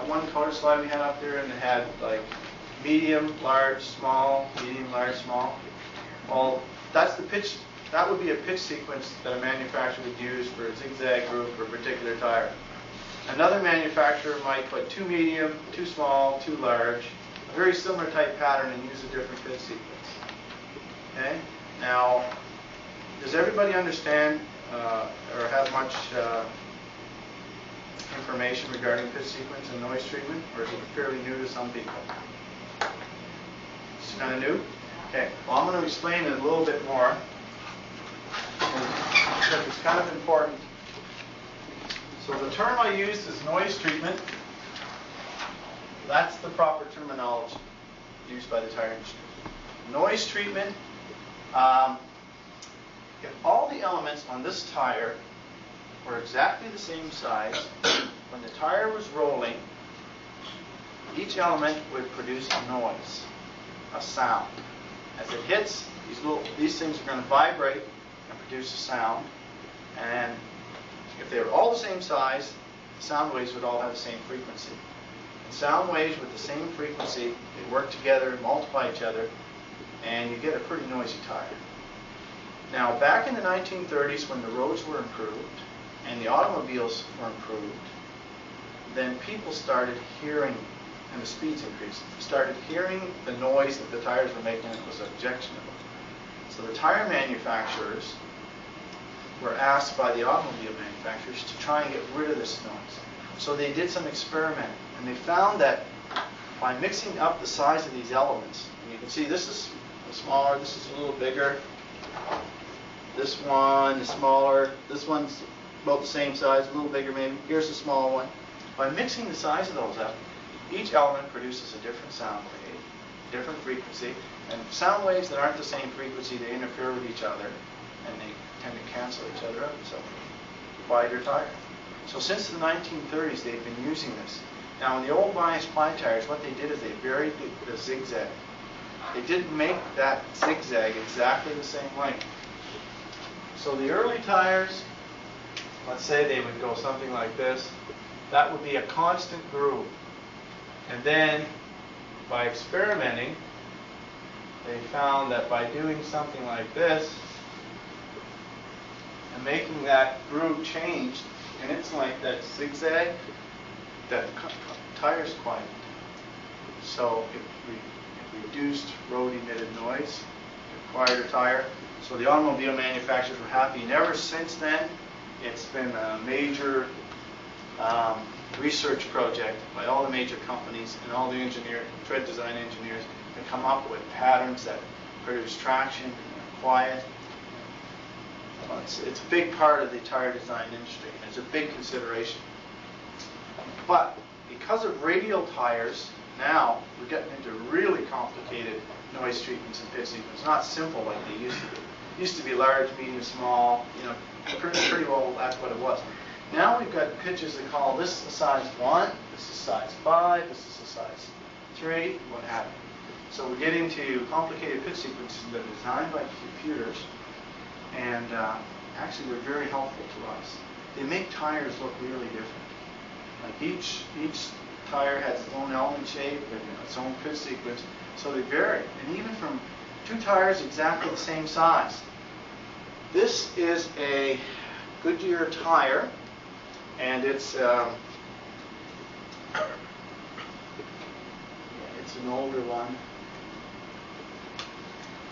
[SPEAKER 1] one color slide we had up there, and it had like medium, large, small, medium, large, small? Well, that's the pitch. That would be a pitch sequence that a manufacturer would use for a zigzag groove for a particular tire. Another manufacturer might put too medium, too small, too large, a very similar type pattern, and use a different pitch sequence. Okay? Now, does everybody understand or have much information regarding pitch sequence and noise treatment, or is it fairly new to some people? It's kind of new? Okay, well, I'm going to explain it a little bit more because it's kind of important. So the term I use is noise treatment. That's the proper terminology used by the tire industry. Noise treatment, if all the elements on this tire were exactly the same size, when the tire was rolling, each element would produce a noise, a sound. As it hits, these things are going to vibrate and produce a sound. And if they were all the same size, the sound waves would all have the same frequency. And sound waves with the same frequency, they work together, multiply each other, and you get a pretty noisy tire. Now, back in the 1930s, when the roads were improved and the automobiles were improved, then people started hearing, and the speeds increased, started hearing the noise that the tires were making, and it was objectionable. So the tire manufacturers were asked by the automobile manufacturers to try and get rid of this noise. So they did some experimenting, and they found that by mixing up the size of these elements, and you can see this is smaller, this is a little bigger, this one is smaller, this one's about the same size, a little bigger maybe, here's a small one. By mixing the size of those up, each element produces a different sound wave, different frequency, and sound waves that aren't the same frequency, they interfere with each other, and they tend to cancel each other out, so quieter tire. So since the 1930s, they've been using this. Now, in the old bias ply tires, what they did is they varied the zigzag. They didn't make that zigzag exactly the same length. So the early tires, let's say they would go something like this. That would be a constant groove. And then, by experimenting, they found that by doing something like this, and making that groove change in its length, that zigzag, that tires quieted. So it reduced road-emitted noise, a quieter tire. So the automobile manufacturers were happy. And ever since then, it's been a major research project by all the major companies and all the tread design engineers to come up with patterns that produce traction and are quiet. Well, it's a big part of the tire design industry, and it's a big consideration. But because of radial tires, now we're getting into really complicated noise treatments and pitch sequences. Not simple like they used to be. It used to be large, medium, small, pretty well that's what it was. Now we've got pitches that call this a size 1, this is size 5, this is a size 3, what have you. So we're getting to complicated pitch sequences that are designed by computers, and actually they're very helpful to us. They make tires look really different. Like each tire has its own element shape and its own pitch sequence, so they vary. And even from two tires exactly the same size. This is a Goodyear tire, and it's an older one.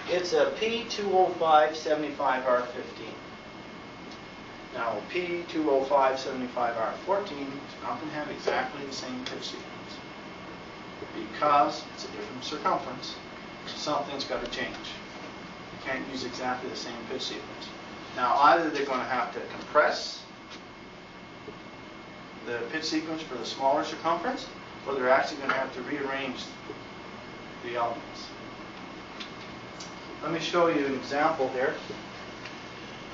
[SPEAKER 1] It's a P205-75R15. Now, P205-75R14 is not going to have exactly the same pitch sequence because it's a different circumference, so something's got to change. You can't use exactly the same pitch sequence. Now, either they're going to have to compress the pitch sequence for the smaller circumference, or they're actually going to have to rearrange the elements. Let me show you an example here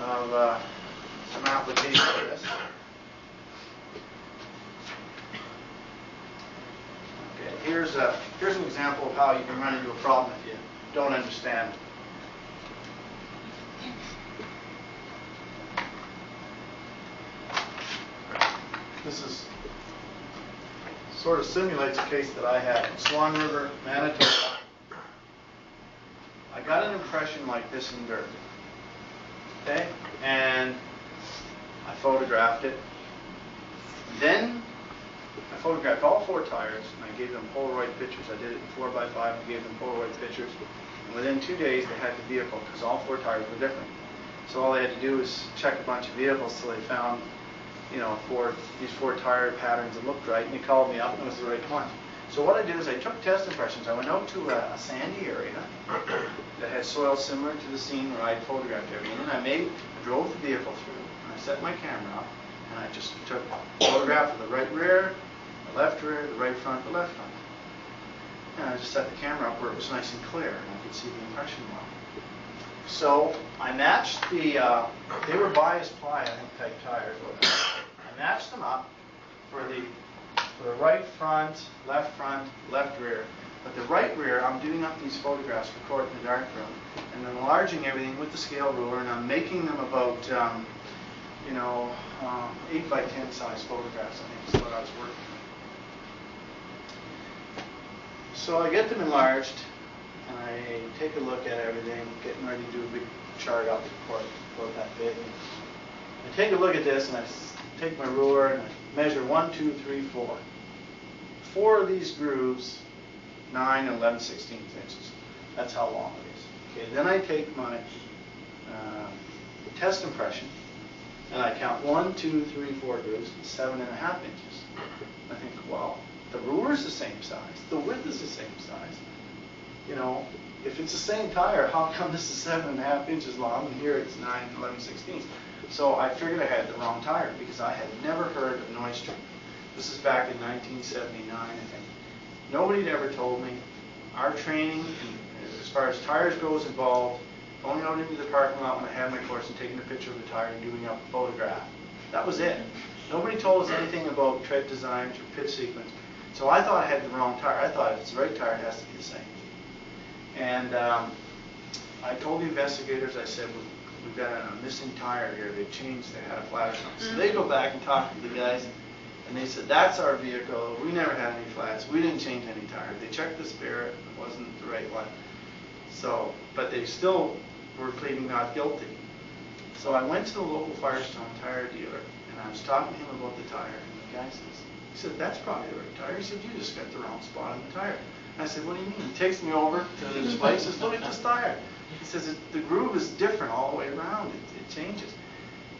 [SPEAKER 1] of some application of this. Okay, here's an example of how you can run into a problem if you don't understand. This is sort of simulates a case that I had in Swan River, Manitoba. I got an impression like this in dirt. Okay? And I photographed it. Then I photographed all 4 tires and I gave them Polaroid pictures. I did it in 4x5 and gave them Polaroid pictures. And within 2 days they had the vehicle because all 4 tires were different. So all they had to do was check a bunch of vehicles till they found, you know, these 4 tire patterns that looked right, and they called me up and it was the right one. So what I did is I took test impressions. I went out to a sandy area that had soil similar to the scene where I photographed everything. And I drove the vehicle through, and I set my camera up, and I just took a photograph of the right rear, the left rear, the right front, the left front. And I just set the camera up where it was nice and clear, and I could see the impression well. So I matched they were bias ply, I think, type tires. I matched them up for the right front, left rear. But the right rear, I'm doing up these photographs for court in the darkroom, and I'm enlarging everything with the scale ruler, and I'm making them about, 8 by 10 size photographs, I think is what I was working with. So I get them enlarged, and I take a look at everything, getting ready to do a big chart up for court, about that big. And I take a look at this, and I take my ruler, and I measure 1, 2, 3, 4. 4 of these grooves, 9 and 11/16 inches. That's how long it is. Okay, then I take my test impression, and I count 1, 2, 3, 4 grooves, 7.5 inches. I think, well, the ruler's the same size, the width is the same size. You know, if it's the same tire, how come this is 7.5 inches long and here it's 9 and 11/16? So I figured I had the wrong tire because I had never heard of noise treatment. This is back in 1979, I think. Nobody had ever told me. Our training, as far as tires goes, involved going out into the parking lot when I had my course and taking a picture of the tire and doing up a photograph. That was it. Nobody told us anything about tread designs or pitch sequence. So I thought I had the wrong tire. I thought if it's the right tire, it has to be the same. And I told the investigators, I said, we've got a missing tire here. They've changed, they had a flat or something. So they go back and talk to the guys, and they said, that's our vehicle. We never had any flats. We didn't change any tires. They checked the spare. It wasn't the right one. So, but they still were pleading not guilty. So I went to the local Firestone tire dealer, and I was talking to him about the tire. And the guy he said, that's probably the right tire. He said, you just got the wrong spot on the tire. And I said, what do you mean? He takes me over to the display. He says, look at this tire. He says, the groove is different all the way around. It changes.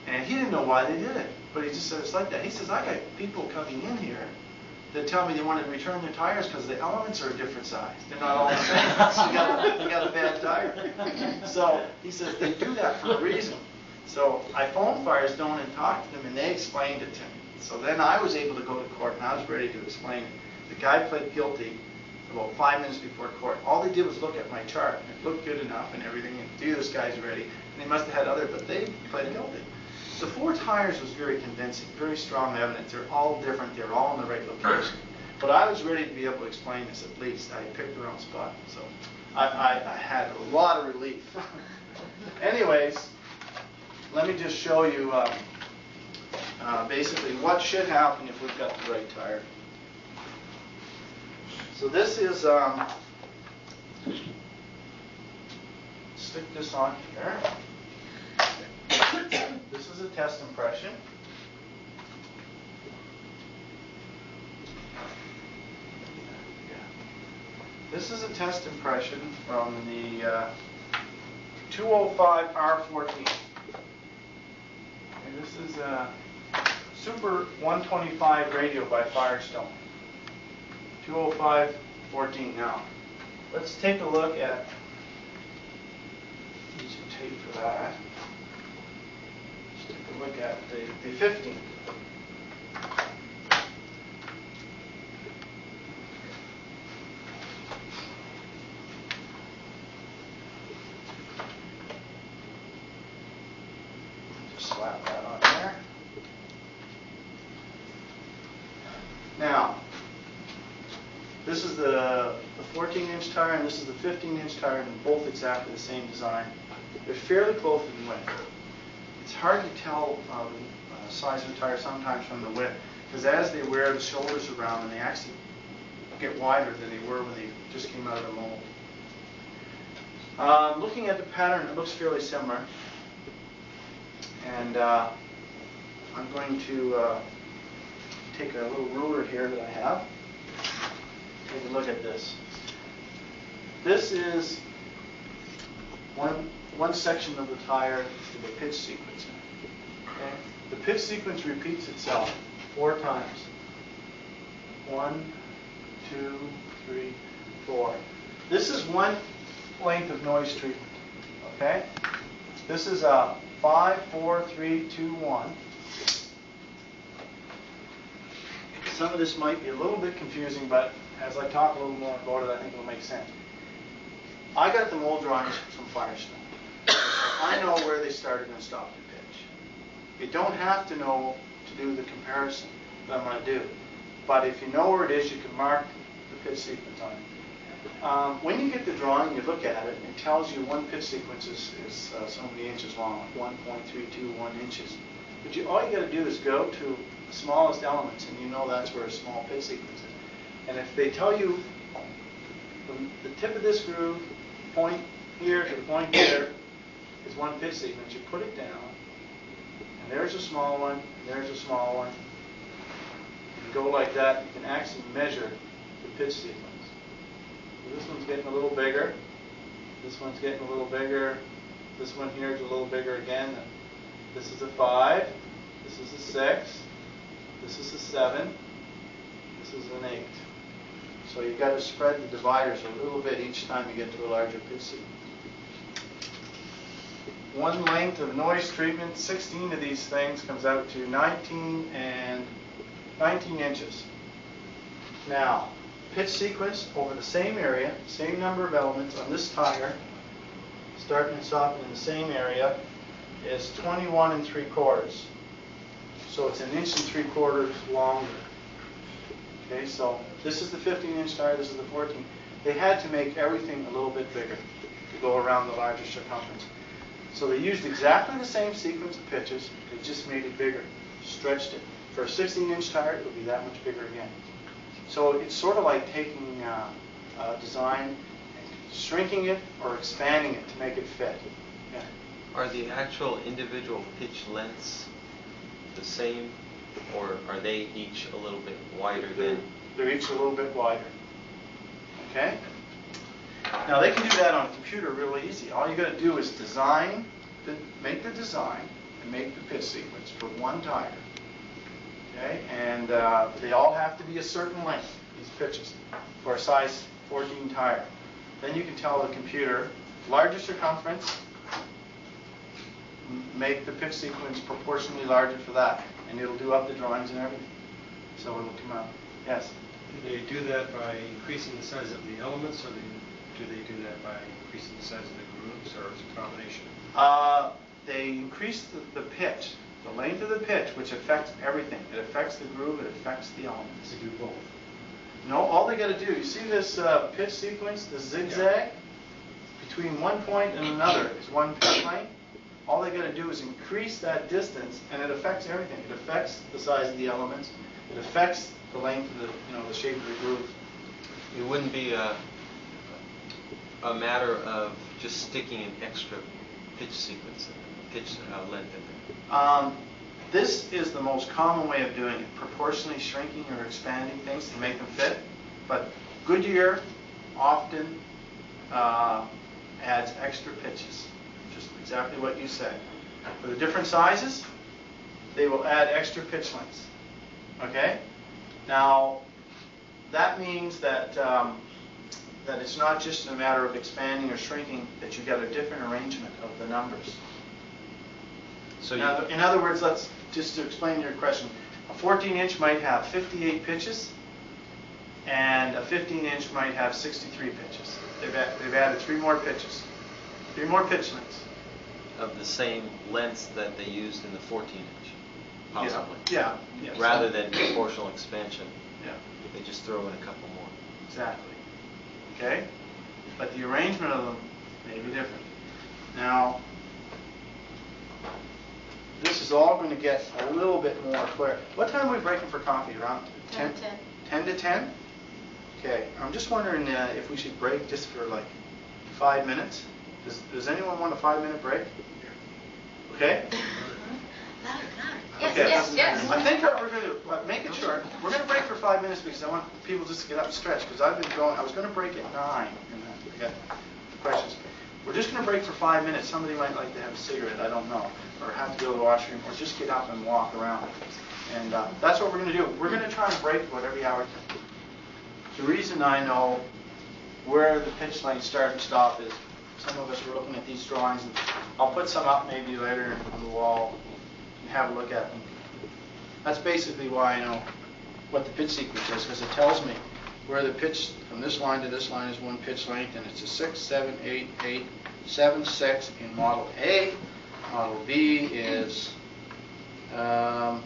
[SPEAKER 1] And he didn't know why they did it, but he just said it's like that. He says, I got people coming in here that tell me they want to return their tires because the elements are a different size. They're not all the same. So you got a bad tire. So he says they do that for a reason. So I phoned Firestone and talked to them, and they explained it to me. So then I was able to go to court, and I was ready to explain it. The guy pled guilty about 5 minutes before court. All they did was look at my chart. It looked good enough and everything, and gee, this guy's ready. And they must have had other, but they pled guilty. The 4 tires was very convincing, very strong evidence. They're all different. They're all in the right location. But I was ready to be able to explain this at least. I picked the wrong spot. So I had a lot of relief. Anyways, let me just show you basically what should happen if we've got the right tire. So this is, stick this on here. This is a test impression. This is a test impression from the 205 R14. And this is a Super 125 radio by Firestone. 205-14. Now, let's take a look at, use some tape for that. Let's take a look at the 15. Just slap that on there. Now, this is the 14-inch tire, and this is the 15-inch tire, and both exactly the same design. They're fairly close in width. It's hard to tell the size of the tire sometimes from the width, because as they wear the shoulders around, and they actually get wider than they were when they just came out of the mold. Looking at the pattern, it looks fairly similar. And I'm going to take a little ruler here that I have. Take a look at this. This is one section of the tire with a pitch sequence in it. Okay? The pitch sequence repeats itself 4 times. 1, 2, 3, 4. This is one length of noise treatment. Okay? This is a 5, 4, 3, 2, 1. Some of this might be a little bit confusing, but as I talk a little more about it, I think it'll make sense. I got the mold drawings from Firestone. I know where they started and stopped the pitch. You don't have to know to do the comparison that I'm going to do. But if you know where it is, you can mark the pitch sequence on it. When you get the drawing, you look at it, and it tells you one pitch sequence is so many inches long, like 1.321 inches. But all you got to do is go to the smallest elements, and you know that's where a small pitch sequence is. And if they tell you from the tip of this groove, point here to the point there, is one pitch sequence, you put it down, and there's a small one, and there's a small one. You go like that, you can actually measure the pitch sequence. So this one's getting a little bigger, this one's getting a little bigger, this one here is a little bigger again. This is a 5, this is a 6, this is a 7, this is an 8. So you've got to spread the dividers a little bit each time you get to a larger pitch sequence. One length of noise treatment, 16 of these things, comes out to 19 inches. Now, pitch sequence over the same area, same number of elements on this tire, starting and stopping in the same area, is 21 3/4. So it's 1 3/4 inches longer. Okay, so this is the 15-inch tire, this is the 14. They had to make everything a little bit bigger to go around the larger circumference. So they used exactly the same sequence of pitches, they just made it bigger, stretched it. For a 16-inch tire, it would be that much bigger again. So it's sort of like taking a design and shrinking it or expanding it to make it fit. Yeah.
[SPEAKER 2] Are the actual individual pitch lengths the same, or are they each a little bit wider than?
[SPEAKER 1] They're each a little bit wider. Okay? Now they can do that on a computer really easy. All you got to do is make the design and make the pitch sequence for one tire. Okay? And they all have to be a certain length, these pitches, for a size 14 tire. Then you can tell the computer, larger circumference, make the pitch sequence proportionally larger for that, and it'll do up the drawings and everything. So it'll come out. Yes?
[SPEAKER 5] Do they do that by increasing the size of the elements, or do they do that by increasing the size of the grooves, or is it a combination?
[SPEAKER 1] They increase the pitch, the length of the pitch, which affects everything. It affects the groove, it affects the elements.
[SPEAKER 5] They do both.
[SPEAKER 1] No, all they got to do, you see this pitch sequence, the zigzag? Between one point and another is one pitch length. All they got to do is increase that distance, and it affects everything. It affects the size of the elements. It affects the length of the shape of the groove.
[SPEAKER 2] It wouldn't be a matter of just sticking an extra pitch sequence, pitch length in there.
[SPEAKER 1] This is the most common way of doing it, proportionally shrinking or expanding things to make them fit. But Goodyear often adds extra pitches, just exactly what you said. For the different sizes, they will add extra pitch lengths. Okay? Now, that means that that it's not just a matter of expanding or shrinking, that you get a different arrangement of the numbers.
[SPEAKER 2] So
[SPEAKER 1] in other words, just to explain your question, a 14-inch might have 58 pitches, and a 15-inch might have 63 pitches. They've added 3 more pitches, 3 more pitch lengths.
[SPEAKER 2] Of the same lengths that they used in the 14-inch, possibly.
[SPEAKER 1] Yeah. Yes.
[SPEAKER 2] Rather than proportional expansion,
[SPEAKER 1] Yeah.
[SPEAKER 2] they just throw in a couple more.
[SPEAKER 1] Exactly. Okay? But the arrangement of them may be different. Now, this is all going to get a little bit more clear. What time are we breaking for coffee? Around 10? 10 to 10? Okay. I'm just wondering if we should break just for like 5 minutes. Does anyone want a 5-minute break? Okay?
[SPEAKER 3] Yes,
[SPEAKER 1] Okay.
[SPEAKER 3] yes, yes.
[SPEAKER 1] I think what we're going to do, make it short. We're going to break for 5 minutes because I want people just to get up and stretch. Because I've been going. I was going to break at 9. And then I got questions. We're just going to break for 5 minutes. Somebody might like to have a cigarette. I don't know, or have to go to the washroom, or just get up and walk around. And that's what we're going to do. We're going to try and break about every hour. The reason I know where the pitch lines start and stop is some of us were looking at these drawings, and I'll put some up maybe later on the wall and have a look at them. That's basically why I know what the pitch sequence is, because it tells me where the pitch from this line to this line is one pitch length, and it's a 6, 7, 8, 8, 7, 6 in Model A. Model B is 4,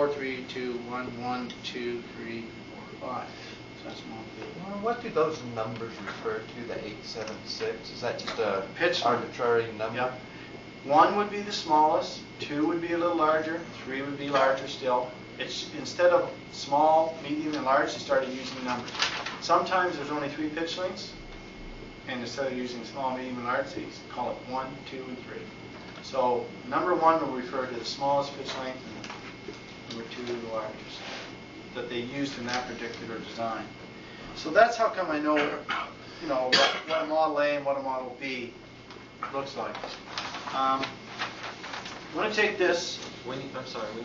[SPEAKER 1] 3, 2, 1, 1, 2, 3, 4, 5. So that's Model B.
[SPEAKER 6] Well, what do those numbers refer to, the 876? Is that just a
[SPEAKER 1] Pitch
[SPEAKER 6] arbitrary number?
[SPEAKER 1] Yep. 1 would be the smallest, 2 would be a little larger, 3 would be larger still. It's instead of small, medium, and large, they started using numbers. Sometimes there's only 3 pitch lengths, and instead of using small, medium, and large, they call it 1, 2, and 3. So number 1 will refer to the smallest pitch length, and number 2 the largest that they used in that particular design. So that's how come I know, what a Model A and what a Model B looks like. I'm going to take this.
[SPEAKER 2] When you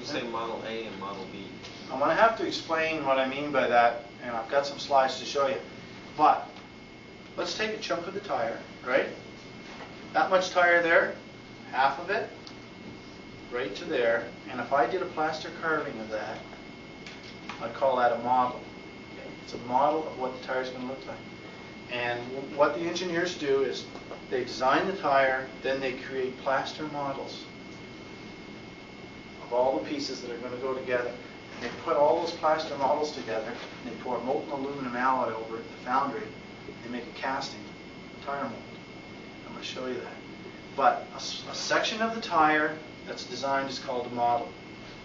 [SPEAKER 2] say Model A and Model B,
[SPEAKER 1] I'm going to have to explain what I mean by that, and I've got some slides to show you. But let's take a chunk of the tire, right? That much tire there, half of it, right to there. And if I did a plaster carving of that, I'd call that a model. Okay? It's a model of what the tire is going to look like. And what the engineers do is they design the tire, then they create plaster models of all the pieces that are going to go together. And they put all those plaster models together, and they pour molten aluminum alloy over it at the foundry. They make a casting, a tire mold. I'm going to show you that. But a section of the tire that's designed is called a model.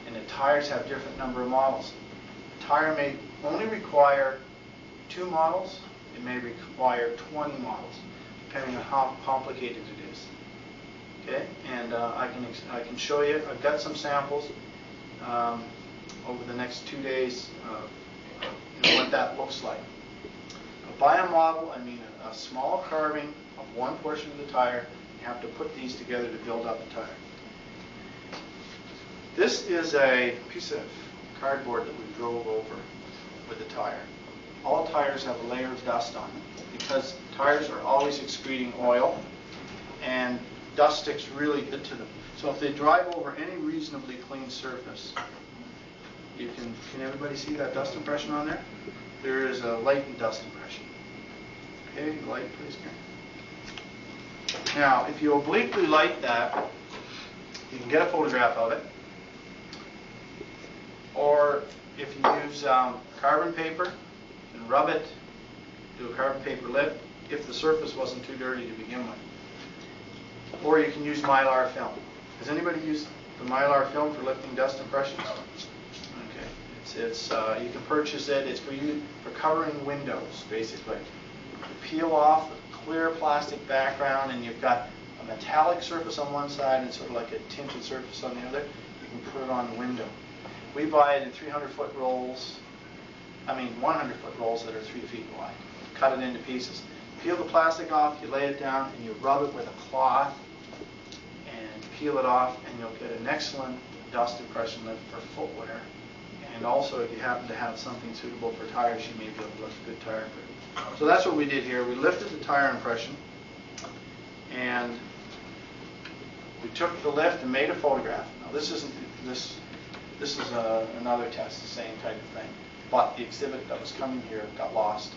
[SPEAKER 1] And the tires have different number of models. A tire may only require 2 models. It may require 20 models, depending on how complicated it is. Okay, and I can show you. I've got some samples over the next 2 days. What that looks like. By a model, I mean a small carving of one portion of the tire. You have to put these together to build up the tire. This is a piece of cardboard that we drove over with the tire. All tires have a layer of dust on them because tires are always excreting oil, and dust sticks really good to them. So if they drive over any reasonably clean surface, you can everybody see that dust impression on there? There is a latent dust impression. Okay, light please, Karen. Now, if you obliquely light that, you can get a photograph of it. Or if you use carbon paper and rub it, do a carbon paper lift, if the surface wasn't too dirty to begin with. Or you can use mylar film. Has anybody used the mylar film for lifting dust impressions? Okay, you can purchase it. It's for covering windows, basically. You peel off a clear plastic background, and you've got a metallic surface on one side and sort of like a tinted surface on the other. You can put it on the window. We buy it in 300-foot rolls. 100-foot rolls that are 3 feet wide. Cut it into pieces. Peel the plastic off, you lay it down, and you rub it with a cloth and peel it off, and you'll get an excellent dust impression lift for footwear. And also, if you happen to have something suitable for tires, you may be able to lift a good tire for it. So that's what we did here. We lifted the tire impression, and we took the lift and made a photograph. Now, this isn't this. This is another test, the same type of thing. But the exhibit that was coming here got lost.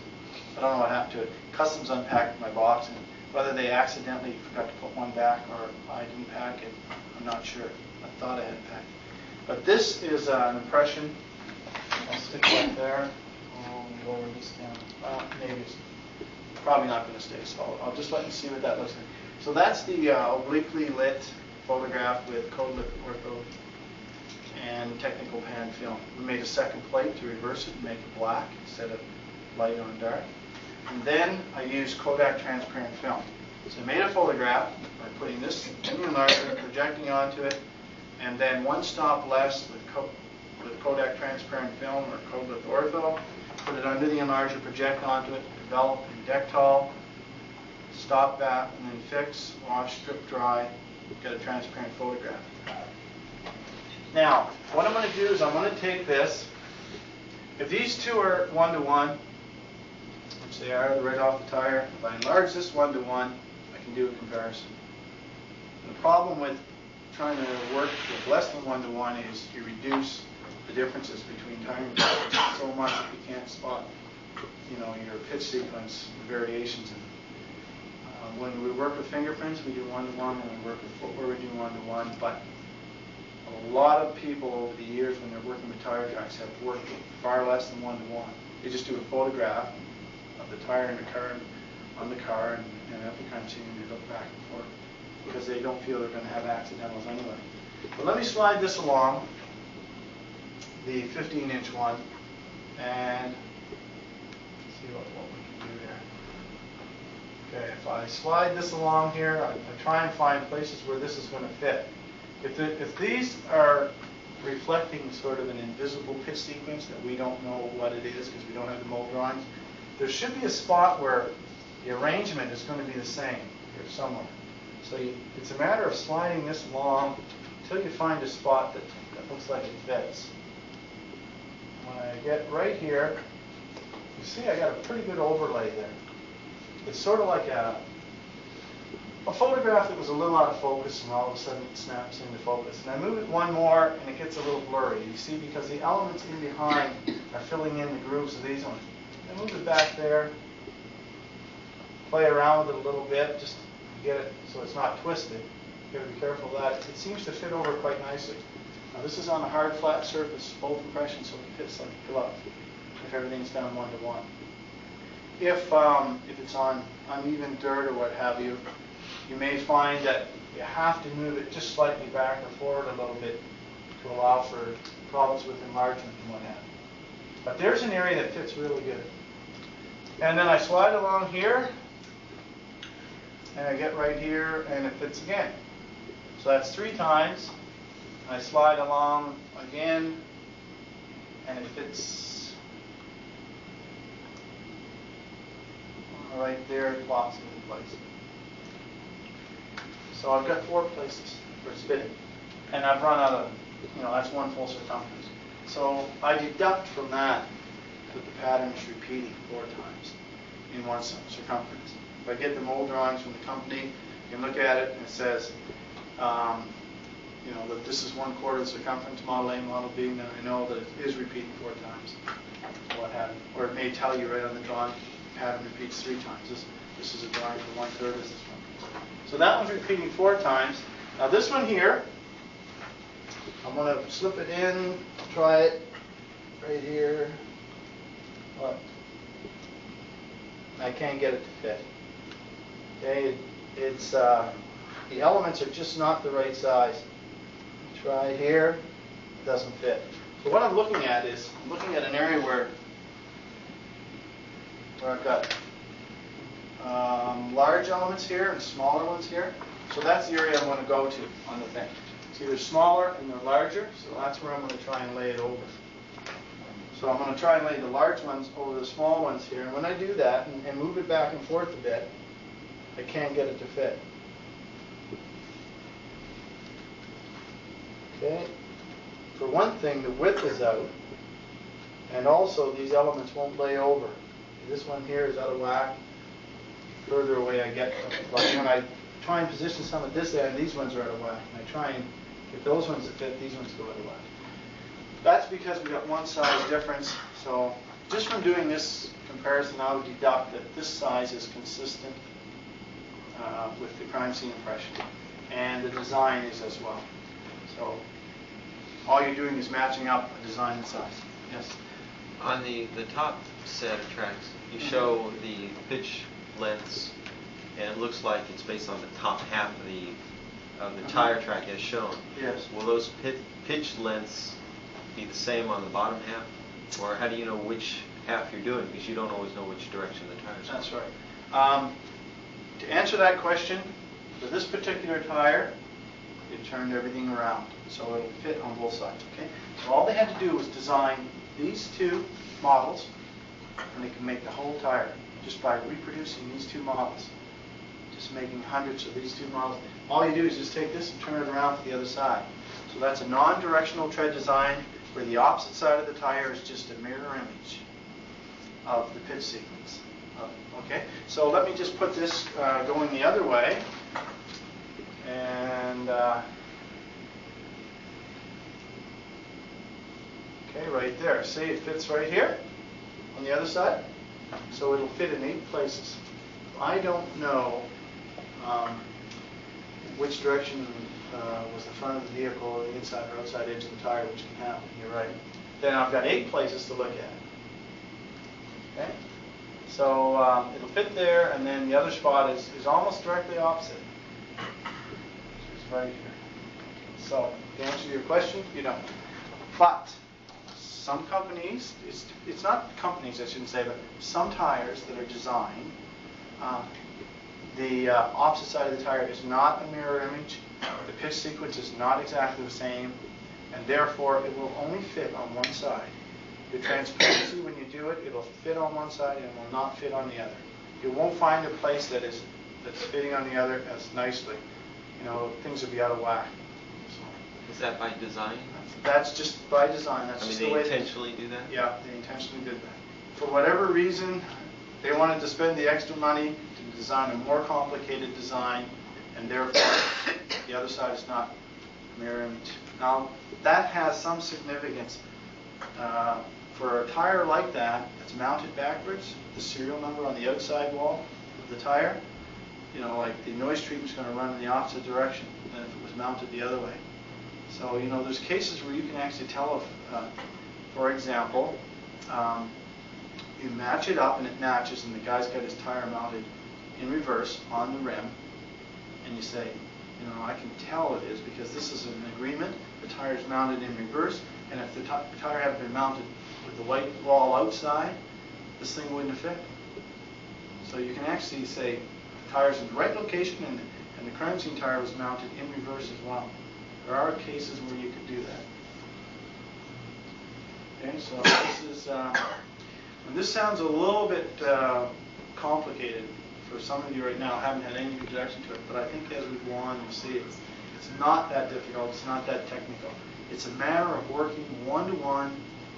[SPEAKER 1] I don't know what happened to it. Customs unpacked my box, and whether they accidentally forgot to put one back or I didn't pack it, I'm not sure. I thought I had packed it. But this is an impression. I'll stick right there. Lower this down. Maybe it's probably not going to stay, so I'll just let you see what that looks like. So that's the obliquely lit photograph with code lit ortho and technical pan film. We made a second plate to reverse it and make it black instead of light on dark. And then I used Kodak transparent film. So I made a photograph by putting this in the enlarger, projecting onto it, and then one stop less with Kodak transparent film or Kodak ortho, put it under the enlarger, project onto it, develop in Dectol, stop that, and then fix, wash, strip dry, get a transparent photograph. Now, what I'm going to do is I'm going to take this. If these two are 1:1, which they are right off the tire, if I enlarge this 1:1, I can do a comparison. And the problem with trying to work with less than 1:1 is you reduce the differences between timing patterns so much that you can't spot, your pitch sequence variations in it. When we work with fingerprints, we do 1:1. When we work with footwear, we do 1:1. But a lot of people over the years, when they're working with tire tracks, have worked far less than 1:1. They just do a photograph of the tire in the car, on the car, and at the crime scene, and they look back and forth because they don't feel they're going to have accidentals anyway. But let me slide this along, the 15-inch one, and see what we can do here. Okay, if I slide this along here, I try and find places where this is going to fit. If these are reflecting sort of an invisible pitch sequence that we don't know what it is because we don't have the mold drawings, there should be a spot where the arrangement is going to be the same here somewhere. So it's a matter of sliding this along until you find a spot that looks like it fits. When I get right here, you see I got a pretty good overlay there. It's sort of like a photograph that was a little out of focus, and all of a sudden it snaps into focus. And I move it one more, and it gets a little blurry. You see, because the elements in behind are filling in the grooves of these ones. I move it back there, play around with it a little bit, just to get it so it's not twisted. You got to be careful of that. It seems to fit over quite nicely. Now this is on a hard, flat surface, full compression, so it fits like a glove if everything's down 1:1. If it's on uneven dirt or what have you, you may find that you have to move it just slightly back or forward a little bit to allow for problems with enlargement and what have you. But there's an area that fits really good. And then I slide along here, and I get right here, and it fits again. So that's 3 times. I slide along again, and it fits right there. It locks into place. So I've got 4 places where it's fitting. And I've run out of, that's 1 full circumference. So I deduct from that the pattern is repeating 4 times in 1 circumference. If I get the mold drawings from the company, you can look at it and it says, that this is 1/4 the circumference, model A, model B, and then I know that it is repeating 4 times, what have you. Or it may tell you right on the drawing, pattern repeats 3 times. This is a drawing for 1/3 of this one. So that one's repeating 4 times. Now this one here, I'm going to slip it in, try it right here. Look, I can't get it to fit. Okay, it's the elements are just not the right size. Try here, it doesn't fit. So what I'm looking at is I'm looking at an area where I've got large elements here and smaller ones here. So that's the area I'm going to go to on the thing. See, they're smaller and they're larger, so that's where I'm going to try and lay it over. So I'm going to try and lay the large ones over the small ones here. And when I do that and move it back and forth a bit, I can't get it to fit. Okay. For one thing, the width is out, and also these elements won't lay over. This one here is out of whack. Further away I get from it. Like when I try and position some at this end, these ones are out of whack. And I try and get those ones to fit, these ones go out of whack. That's because we got 1 size difference. So just from doing this comparison, I would deduct that this size is consistent with the crime scene impression. And the design is as well. So all you're doing is matching up a design and size. Yes?
[SPEAKER 2] On the top set of tracks, you show the pitch lengths, and it looks like it's based on the top half of the tire track as shown.
[SPEAKER 1] Yes.
[SPEAKER 2] Will those pitch lengths be the same on the bottom half? Or how do you know which half you're doing? Because you don't always know which direction the tire's going.
[SPEAKER 1] That's right. to answer that question, for this particular tire, it turned everything around, so it'll fit on both sides, okay? So all they had to do was design these two models, and they can make the whole tire just by reproducing these two models. Just making hundreds of these two models. All you do is just take this and turn it around to the other side. So that's a non-directional tread design where the opposite side of the tire is just a mirror image of the pitch sequence. Okay, so let me just put this going the other way. And okay, right there. See, it fits right here on the other side. So it'll fit in 8 places. I don't know which direction was the front of the vehicle or the inside or outside edge of the tire, which can happen. You're right. Then I've got 8 places to look at. Okay? So it'll fit there, and then the other spot is almost directly opposite. It's right here. So to answer your question, you don't. But some companies, it's not companies, I shouldn't say, but some tires that are designed, the opposite side of the tire is not a mirror image. The pitch sequence is not exactly the same, and therefore it will only fit on one side. The transparency, when you do it, it'll fit on one side and it will not fit on the other. You won't find a place that's fitting on the other as nicely. You know, things will be out of whack. So,
[SPEAKER 2] Is that by design?
[SPEAKER 1] that's just by design. That's
[SPEAKER 2] I mean,
[SPEAKER 1] just
[SPEAKER 2] they
[SPEAKER 1] the way
[SPEAKER 2] intentionally do that?
[SPEAKER 1] Yeah, they intentionally did that. For whatever reason, they wanted to spend the extra money to design a more complicated design, and therefore the other side is not a mirror image. Now, that has some significance. For a tire like that, that's mounted backwards, the serial number on the outside wall of the tire, you know, like the noise treatment's going to run in the opposite direction than if it was mounted the other way. So, you know, there's cases where you can actually tell if, for example, you match it up and it matches, and the guy's got his tire mounted in reverse on the rim, and you say, you know, I can tell it is because this is an agreement. The tire is mounted in reverse, and if the tire had been mounted with the white wall outside, this thing wouldn't have fit. So you can actually say the tire's in the right location, and the crime scene tire was mounted in reverse as well. There are cases where you could do that. Okay, so this is, and this sounds a little bit complicated for some of you right now. I haven't had any introduction to it, but I think as we go on, you'll see it's not that difficult. It's not that technical. It's a matter of working one-to-one,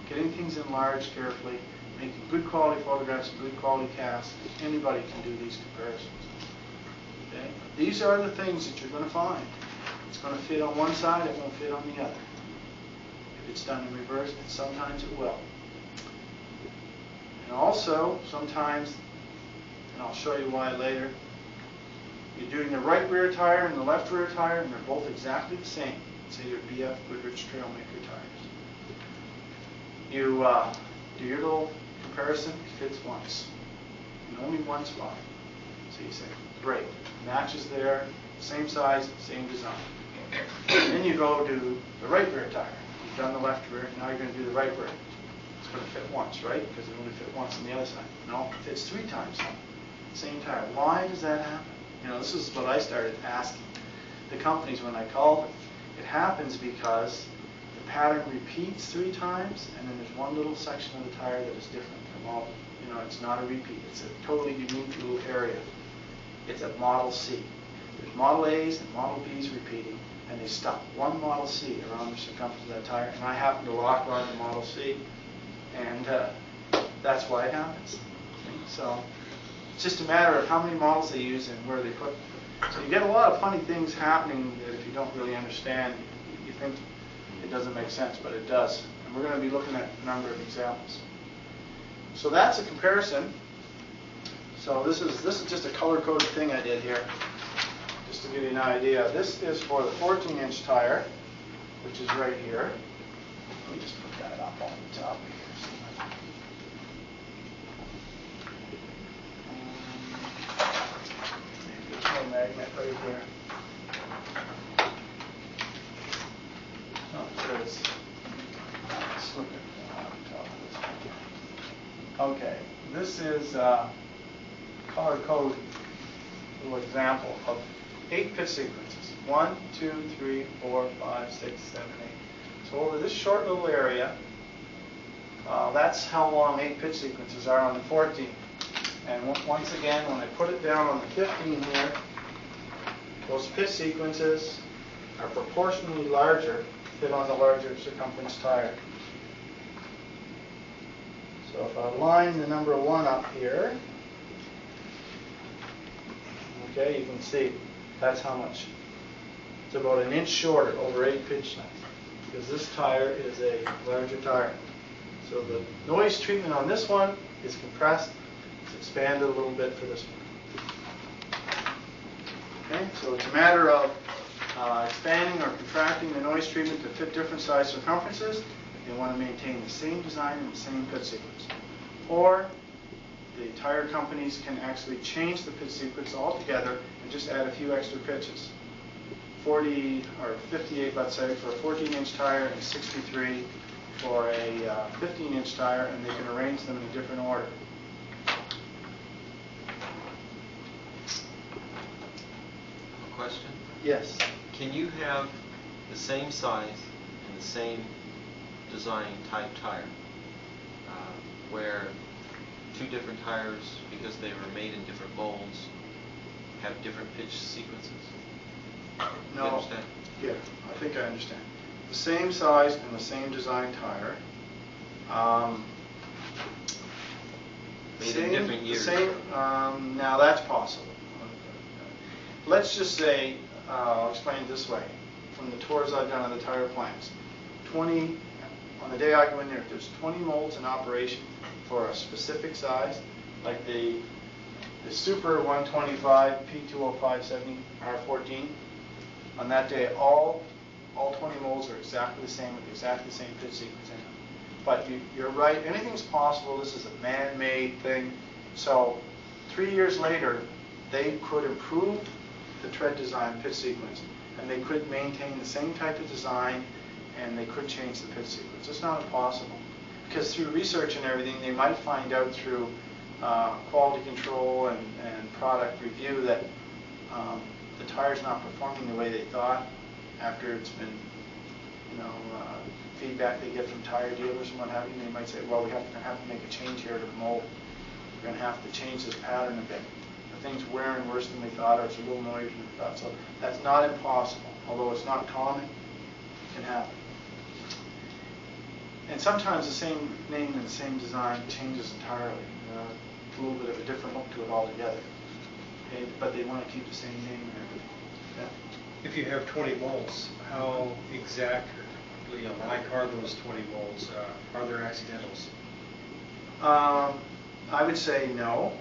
[SPEAKER 1] getting things enlarged carefully, making good quality photographs and good quality casts. Anybody can do these comparisons. Okay? These are the things that you're going to find. It's going to fit on one side, it won't fit on the other. If it's done in reverse, and sometimes it will. And also, sometimes, and I'll show you why later, you're doing the right rear tire and the left rear tire, and they're both exactly the same. Say your BF Goodrich Trailmaker tires. You do your little comparison, it fits once. In only one spot. So you say, great, matches there, same size, same design. And then you go do the right rear tire. You've done the left rear, now you're going to do the right rear. It's going to fit once, right? Because it only fit once on the other side. No, it fits 3 times. Same tire. Why does that happen? You know, this is what I started asking the companies when I called them. It happens because the pattern repeats 3 times, and then there's one little section of the tire that is different from all. You know, it's not a repeat. It's a totally unique little area. It's a Model C. There's Model A's and Model B's repeating, and they stuck one Model C around the circumference of that tire, and I happen to lock on the Model C, and that's why it happens. Okay? So it's just a matter of how many models they use and where they put them. So you get a lot of funny things happening that if you don't really understand, you think it doesn't make sense, but it does. And we're going to be looking at a number of examples. So that's a comparison. So this is just a color-coded thing I did here, just to give you an idea. This is for the 14-inch tire, which is right here. Let me just put that up on the top here. There's no magnet right here. Oh, there it is. Let's look at on top of this one. Okay, this is color code little example of 8 pitch sequences. 1, 2, 3, 4, 5, 6, 7, 8. So over this short little area, that's how long 8 pitch sequences are on the 14. And once again, when I put it down on the 15 here, those pitch sequences are proportionally larger, fit on the larger circumference tire. So if I line the number 1 up here, okay, you can see that's how much. It's about an inch shorter, over 8 pitch lengths, because this tire is a larger tire. So the noise treatment on this one is compressed. It's expanded a little bit for this one. Okay, so it's a matter of expanding or contracting the noise treatment to fit different size circumferences. They want to maintain the same design and the same pitch sequence. Or the tire companies can actually change the pitch sequence altogether and just add a few extra pitches. 40 or 58, let's say, for a 14-inch tire and 63 for a 15-inch tire, and they can arrange them in a different order.
[SPEAKER 2] A question?
[SPEAKER 1] Yes.
[SPEAKER 2] Can you have the same size and the same design type tire where 2 different tires, because they were made in different molds, have different pitch sequences?
[SPEAKER 1] No.
[SPEAKER 2] You understand?
[SPEAKER 1] Yeah, I think I understand. The same size and the same design tire.
[SPEAKER 2] Made in different years.
[SPEAKER 1] Now that's possible. Let's just say, I'll explain it this way. From the tours I've done of the tire plants, on the day I go in there, if there's 20 molds in operation for a specific size, like the Super 125 P20570 R14, on that day all 20 molds are exactly the same with exactly the same pitch sequence in them. But you're right, anything's possible. This is a man-made thing. So 3 years later, they could improve the tread design pitch sequence, and they could maintain the same type of design, and they could change the pitch sequence. It's not impossible, because through research and everything, they might find out through quality control and product review that the tire's not performing the way they thought after it's been, feedback they get from tire dealers and what have you. And they might say, well, we're going to have to make a change here to the mold. We're going to have to change this pattern a bit. The thing's wearing worse than we thought, or it's a little noisier than we thought. So that's not impossible, although it's not common. It can happen. And sometimes the same name and the same design changes entirely. A little bit of a different look to it altogether. Okay? But they want to keep the same name and everything. Yeah?
[SPEAKER 5] If you have 20 molds, how exactly alike are those 20 molds? Are there accidentals?
[SPEAKER 1] I would say no.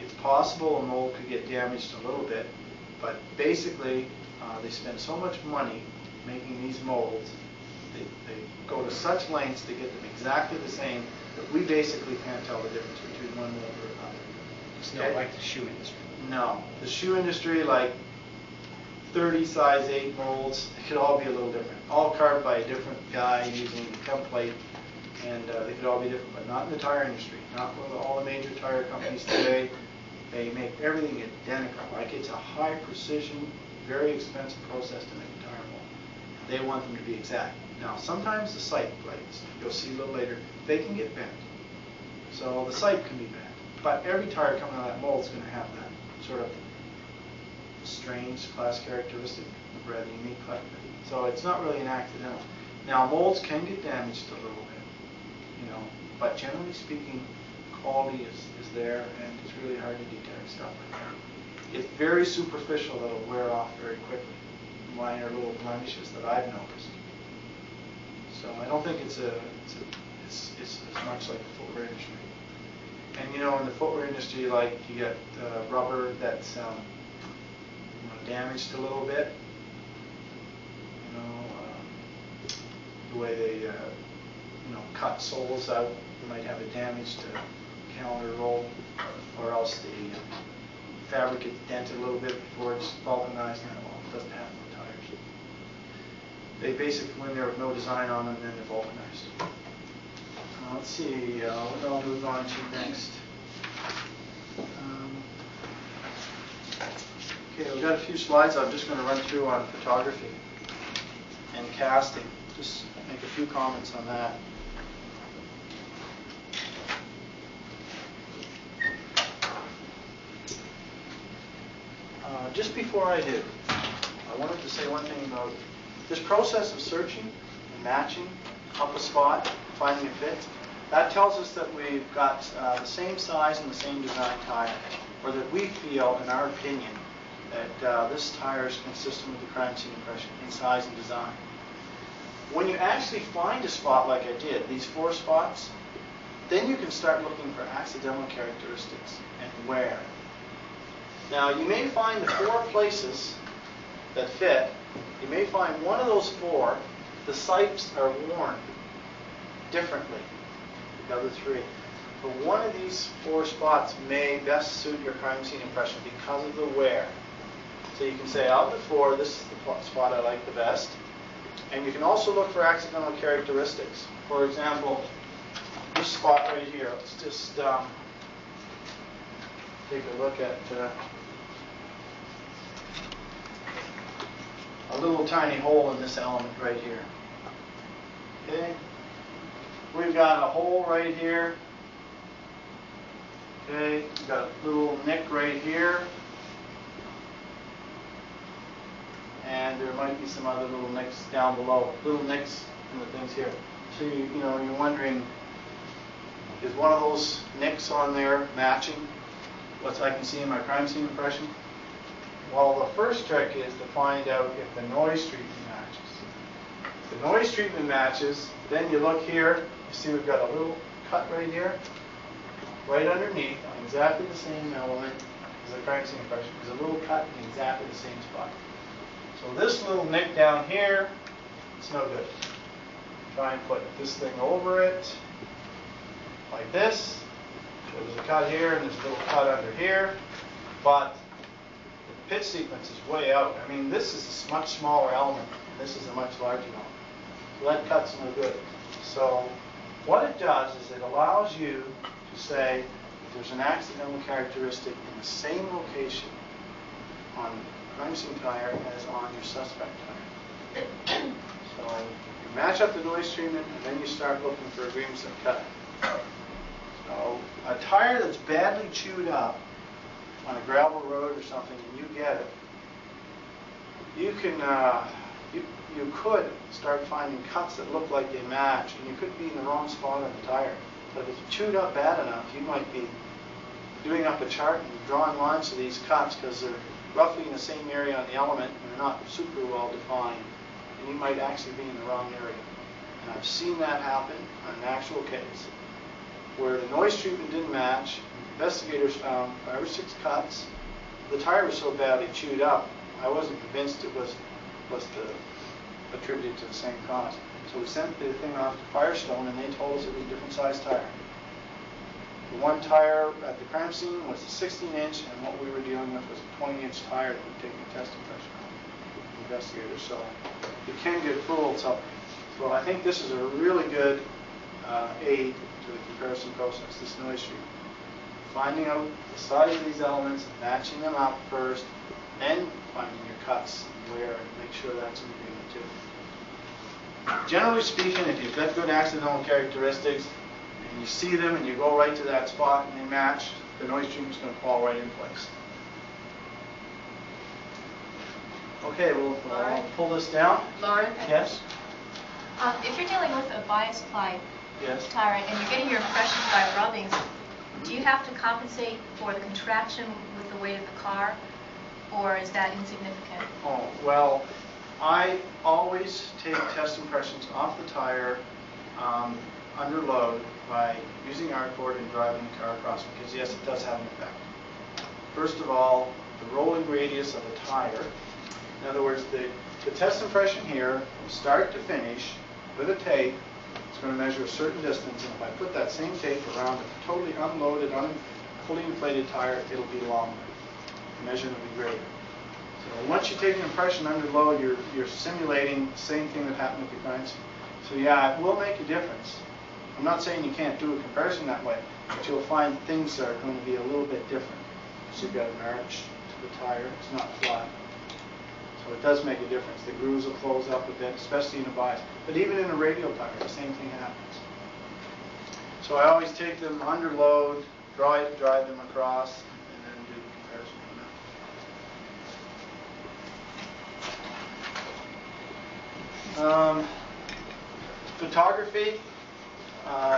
[SPEAKER 1] It's possible a mold could get damaged a little bit, but basically they spend so much money making these molds, they go to such lengths to get them exactly the same that we basically can't tell the difference between one mold or another.
[SPEAKER 5] It's not like the shoe industry.
[SPEAKER 1] No. The shoe industry, like 30 size 8 molds, it could all be a little different. All carved by a different guy using a template, and they could all be different, but not in the tire industry. Not with all the major tire companies today. They make everything identical. Like it's a high precision, very expensive process to make a tire mold. They want them to be exact. Now, sometimes the sight plates, you'll see a little later, they can get bent. So the sight can be bent. But every tire coming out of that mold is going to have that sort of strange class characteristic, rather unique class. So it's not really an accidental. Now, molds can get damaged a little bit, but generally speaking, quality is there, and it's really hard to detect stuff like that. It's very superficial that'll wear off very quickly. Minor little blemishes that I've noticed. So I don't think it's as much like the footwear industry. And in the footwear industry, like you get rubber that's damaged a little bit. The way they cut soles out, you might have a damaged calendar roll, or else the fabric gets dented a little bit before it's vulcanized. Well, it doesn't happen with tires. They basically go in there with no design on them, and then they're vulcanized. Let's see, what I'll move on to next. Okay, we've got a few slides I'm just going to run through on photography and casting. Just make a few comments on that. Just before I do, I wanted to say one thing about this process of searching and matching up a spot, finding a fit. That tells us that we've got the same size and the same design tire, or that we feel, in our opinion, that this tire is consistent with the crime scene impression in size and design. When you actually find a spot like I did, these 4 spots, then you can start looking for accidental characteristics and wear. Now, you may find the 4 places that fit. You may find one of those 4, the sipes are worn differently than the other 3. But one of these 4 spots may best suit your crime scene impression because of the wear. So you can say, out of the 4, this is the spot I like the best. And you can also look for accidental characteristics. For example, this spot right here. Let's just take a look at a little tiny hole in this element right here. Okay? We've got a hole right here. Okay, we've got a little nick right here. And there might be some other little nicks down below. Little nicks in the things here. So you're wondering, is one of those nicks on there matching what I can see in my crime scene impression? Well, the first trick is to find out if the noise treatment matches. If the noise treatment matches, then you look here, you see we've got a little cut right here, right underneath, on exactly the same element as the crime scene impression. There's a little cut in exactly the same spot. So this little nick down here, it's no good. Try and put this thing over it, like this. So there's a cut here, and there's a little cut under here, but the pitch sequence is way out. I mean, this is a much smaller element, and this is a much larger element. So that cut's no good. So what it does is it allows you to say if there's an accidental characteristic in the same location on the crime scene tire as on your suspect tire. So you match up the noise treatment, and then you start looking for agreements of cut. So a tire that's badly chewed up on a gravel road or something, and you get it, you can you could start finding cuts that look like they match, and you could be in the wrong spot on the tire. But if it's chewed up bad enough, you might be doing up a chart and drawing lines to these cuts because they're roughly in the same area on the element and they're not super well defined, and you might actually be in the wrong area. And I've seen that happen on an actual case where the noise treatment didn't match. Investigators found 5 or 6 cuts. The tire was so badly chewed up, I wasn't convinced it was attributed to the same cause. So we sent the thing off to Firestone, and they told us it was a different size tire. The one tire at the crime scene was a 16-inch, and what we were dealing with was a 20-inch tire that we'd taken a test impression on. Investigators, so you can get fooled. So I think this is a really good aid to the comparison process, this noise treatment. Finding out the size of these elements and matching them up first, then finding your cuts and wear, and make sure that's in agreement too. Generally speaking, if you've got good accidental characteristics and you see them and you go right to that spot and they match, the noise treatment's going to fall right in place. Okay, we'll pull this down.
[SPEAKER 7] Lawren?
[SPEAKER 1] Yes?
[SPEAKER 3] If you're dealing with a bias ply
[SPEAKER 1] Yes.
[SPEAKER 3] tire and you're getting your impressions by rubbings, do you have to compensate for the contraction with the weight of the car, or is that insignificant?
[SPEAKER 1] Oh, well, I always take test impressions off the tire under load by using Arcord and driving the car across, because yes, it does have an effect. First of all, the rolling radius of the tire. In other words, the test impression here, from start to finish, with a tape, it's going to measure a certain distance, and if I put that same tape around a totally unloaded, fully inflated tire, it'll be longer. The measurement will be greater. So once you take an impression under load, you're simulating the same thing that happened with the crime scene. So yeah, it will make a difference. I'm not saying you can't do a comparison that way, but you'll find things are going to be a little bit different. So you've got an arch the tire. It's not flat. So it does make a difference. The grooves will close up a bit, especially in a bias. But even in a radial tire, the same thing happens. So I always take them under load, drive them across, and then do the comparison from there. Photography,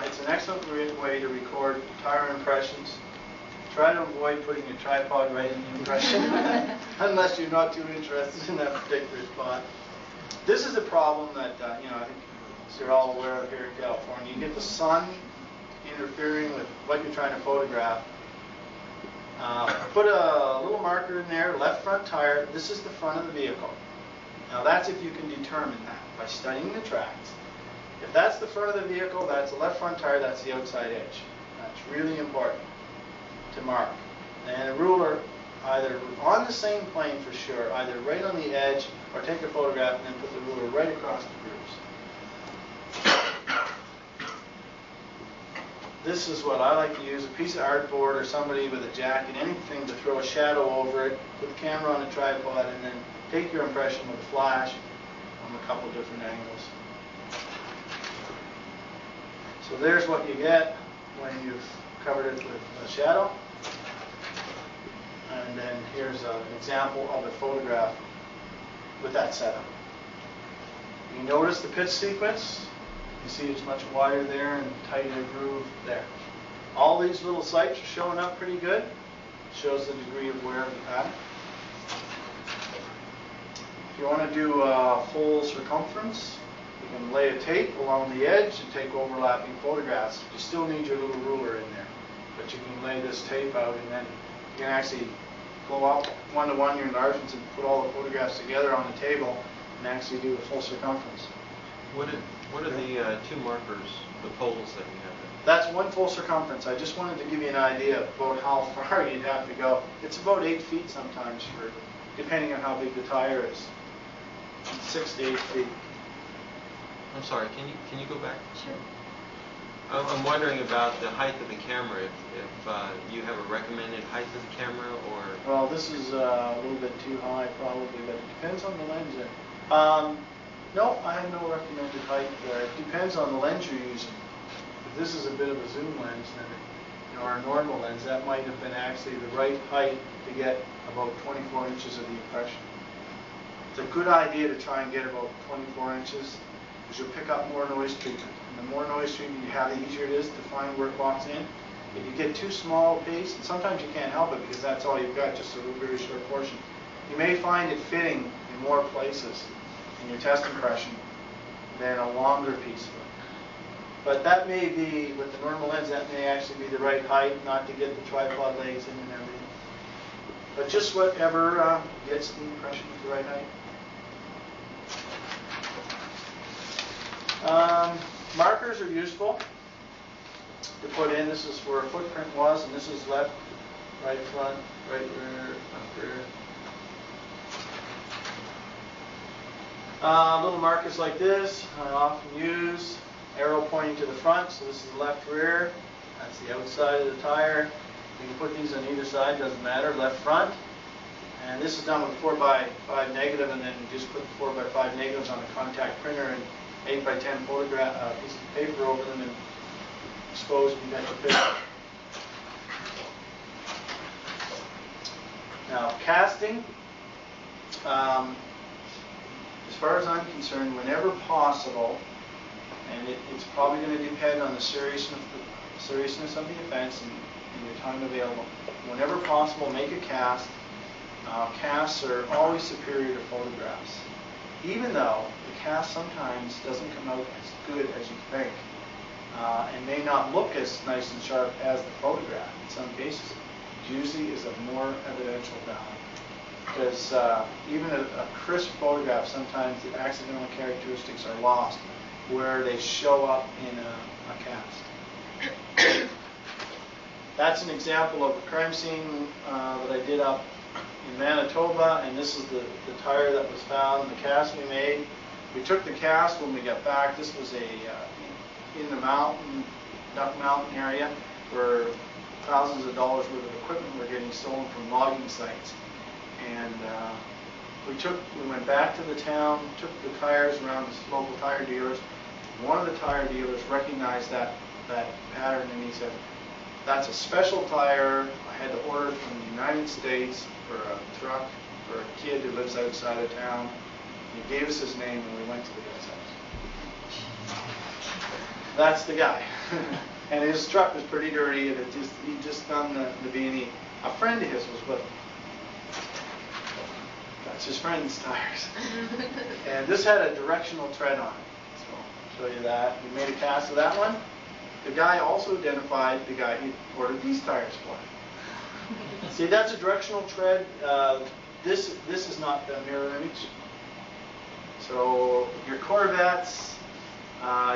[SPEAKER 1] it's an excellent way to record tire impressions. Try to avoid putting your tripod right in the impression, unless you're not too interested in that particular spot. This is a problem that, I think you're all aware of here in California. You get the sun interfering with what you're trying to photograph. Put a little marker in there, left front tire. This is the front of the vehicle. Now that's if you can determine that by studying the tracks. If that's the front of the vehicle, that's the left front tire, that's the outside edge. That's really important to mark. And a ruler, either on the same plane for sure, either right on the edge, or take a photograph and then put the ruler right across the grooves. This is what I like to use, a piece of artboard or somebody with a jacket, anything to throw a shadow over it, put the camera on a tripod, and then take your impression with a flash from a couple different angles. So there's what you get when you've covered it with a shadow. And then here's an example of a photograph with that setup. You notice the pitch sequence. You see it's much wider there and tighter groove there. All these little sights are showing up pretty good. Shows the degree of wear of the pattern. If you want to do a full circumference, you can lay a tape along the edge and take overlapping photographs. You still need your little ruler in there, but you can lay this tape out and then you can actually go up one-to-one your enlargements and put all the photographs together on the table and actually do the full circumference.
[SPEAKER 2] What are the two markers, the poles that you have there?
[SPEAKER 1] That's one full circumference. I just wanted to give you an idea about how far you'd have to go. It's about 8 feet sometimes, depending on how big the tire is. 6 to 8 feet.
[SPEAKER 2] I'm sorry, can you go back?
[SPEAKER 3] Sure.
[SPEAKER 2] I'm wondering about the height of the camera, if you have a recommended height of the camera, or...
[SPEAKER 1] Well, this is a little bit too high probably, but it depends on the lens there. No, I have no recommended height there. It depends on the lens you're using. If this is a bit of a zoom lens, then, or a normal lens, that might have been actually the right height to get about 24 inches of the impression. It's a good idea to try and get about 24 inches, because you'll pick up more noise treatment. And the more noise treatment you have, the easier it is to find where it walks in. If you get too small a piece, and sometimes you can't help it because that's all you've got, just a very short portion, you may find it fitting in more places in your test impression than a longer piece of it. But that may be, with the normal lens, that may actually be the right height, not to get the tripod legs in and everything. But just whatever gets the impression at the right height. Markers are useful to put in. This is where a footprint was, and this is left, right front, right rear, left rear. Little markers like this I often use. Arrow pointing to the front, so this is the left rear. That's the outside of the tire. You can put these on either side, doesn't matter. Left front. And this is done with 4x5 negative, and then you just put the 4x5 negatives on a contact printer and 8x10 photograph piece of paper over them and expose and you got your picture. Now casting. As far as I'm concerned, whenever possible, and it's probably going to depend on the seriousness of the offense and your time available. Whenever possible, make a cast. Casts are always superior to photographs, even though the cast sometimes doesn't come out as good as you think, and may not look as nice and sharp as the photograph in some cases. It usually is of more evidential value. Because even a crisp photograph, sometimes the accidental characteristics are lost where they show up in a cast. That's an example of a crime scene that I did up in Manitoba, and this is the tire that was found, the cast we made. We took the cast when we got back. This was in the mountain, Duck Mountain area, where thousands of dollars worth of equipment were getting stolen from logging sites. And we went back to the town, took the tires around to local tire dealers. One of the tire dealers recognized that pattern, and he said, "That's a special tire. I had to order it from the United States for a truck for a kid who lives outside of town." He gave us his name, and we went to the guy's house. That's the guy. And his truck was pretty dirty, and he'd just done the B&E. A friend of his was with him. That's his friend's tires. And this had a directional tread on it. So I'll show you that. We made a cast of that one. The guy also identified the guy he ordered these tires for. See, that's a directional tread. This is not the mirror image. So your Corvettes,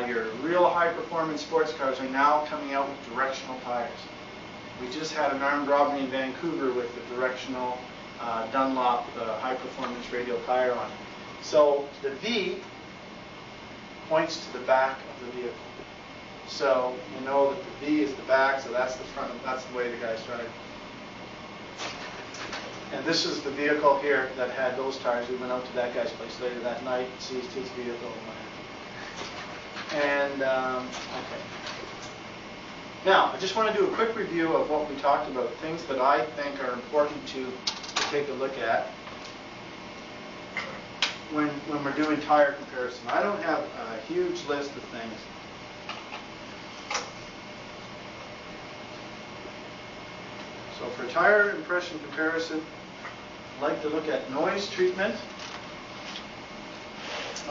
[SPEAKER 1] your real high-performance sports cars are now coming out with directional tires. We just had an armed robbery in Vancouver with the directional Dunlop high-performance radial tire on it. So the V points to the back of the vehicle. So you know that the V is the back, so that's the front. That's the way the guy's driving. And this is the vehicle here that had those tires. We went out to that guy's place later that night, seized his vehicle, and okay. Now, I just want to do a quick review of what we talked about, things that I think are important to take a look at when we're doing tire comparison. I don't have a huge list of things. So for tire impression comparison, I'd like to look at noise treatment.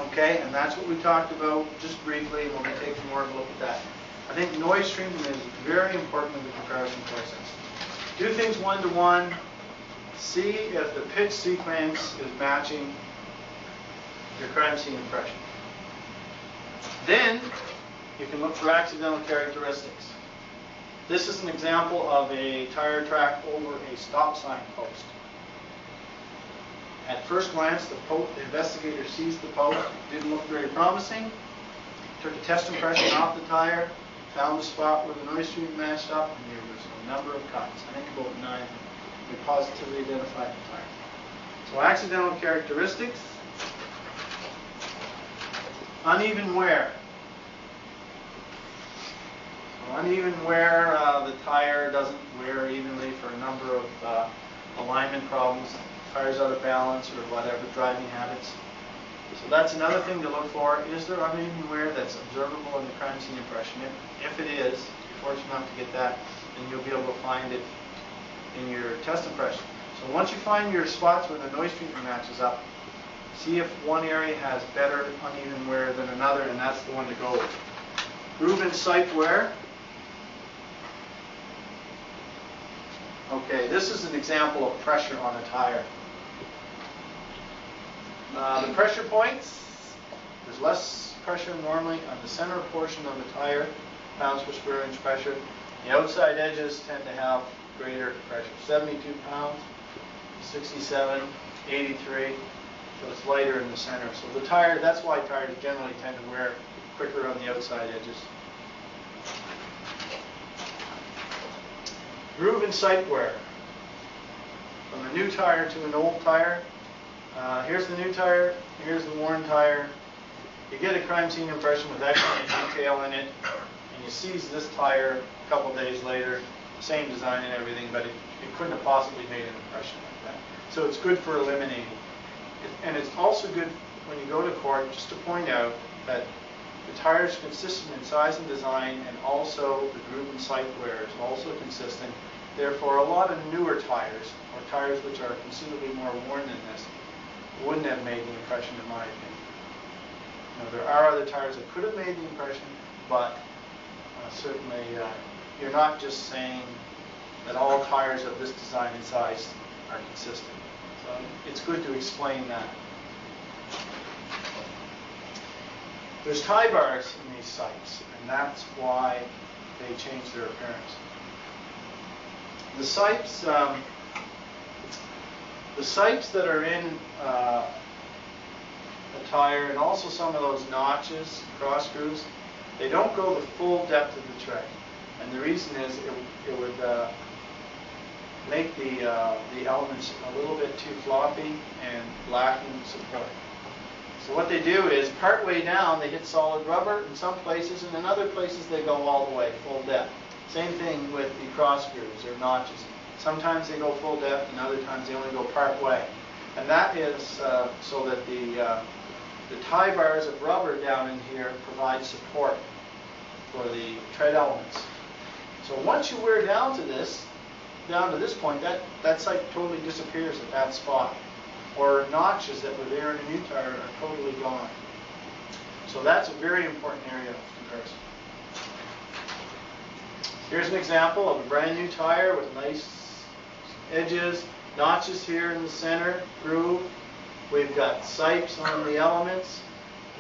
[SPEAKER 1] Okay, and that's what we talked about just briefly, and we'll be taking more of a look at that. I think noise treatment is very important in the comparison process. Do things one-to-one. See if the pitch sequence is matching your crime scene impression. Then you can look for accidental characteristics. This is an example of a tire track over a stop sign post. At first glance, the investigator sees the post. It didn't look very promising. Took a test impression off the tire, found the spot where the noise treatment matched up, and there was a number of cuts. I think about 9. We positively identified the tire. So accidental characteristics. Uneven wear. So uneven wear, the tire doesn't wear evenly for a number of alignment problems. Tires out of balance or whatever, driving habits. So that's another thing to look for. Is there uneven wear that's observable in the crime scene impression? If it is, if you're fortunate enough to get that, then you'll be able to find it in your test impression. So once you find your spots where the noise treatment matches up, see if one area has better uneven wear than another, and that's the one to go with. Groove and sight wear. Okay, this is an example of pressure on a tire. The pressure points, there's less pressure normally on the center portion of the tire, pounds per square inch pressure. The outside edges tend to have greater pressure, 72 pounds, 67, 83, so it's lighter in the center. So the tire, that's why tires generally tend to wear quicker on the outside edges. Groove and sight wear. From a new tire to an old tire. Here's the new tire, here's the worn tire. You get a crime scene impression with that kind of detail in it, and you seize this tire a couple days later, same design and everything, but it couldn't have possibly made an impression like that. So it's good for eliminating. And it's also good when you go to court just to point out that the tire is consistent in size and design, and also the groove and sight wear is also consistent. Therefore, a lot of newer tires, or tires which are considerably more worn than this, wouldn't have made the impression, in my opinion. Now, there are other tires that could have made the impression, but certainly you're not just saying that all tires of this design and size are consistent. So it's good to explain that. There's tie bars in these sights, and that's why they change their appearance. The sights that are in a tire, and also some of those notches, cross grooves, they don't go the full depth of the tread. And the reason is it would make the elements a little bit too floppy and lacking support. So what they do is, partway down, they hit solid rubber in some places, and in other places they go all the way, full depth. Same thing with the cross grooves or notches. Sometimes they go full depth, and other times they only go part way. And that is so that the tie bars of rubber down in here provide support for the tread elements. So once you wear down to this point, that sight totally disappears at that spot. Or notches that were there in a new tire are totally gone. So that's a very important area of comparison. Here's an example of a brand new tire with nice edges, notches here in the center, groove. We've got sipes on the elements.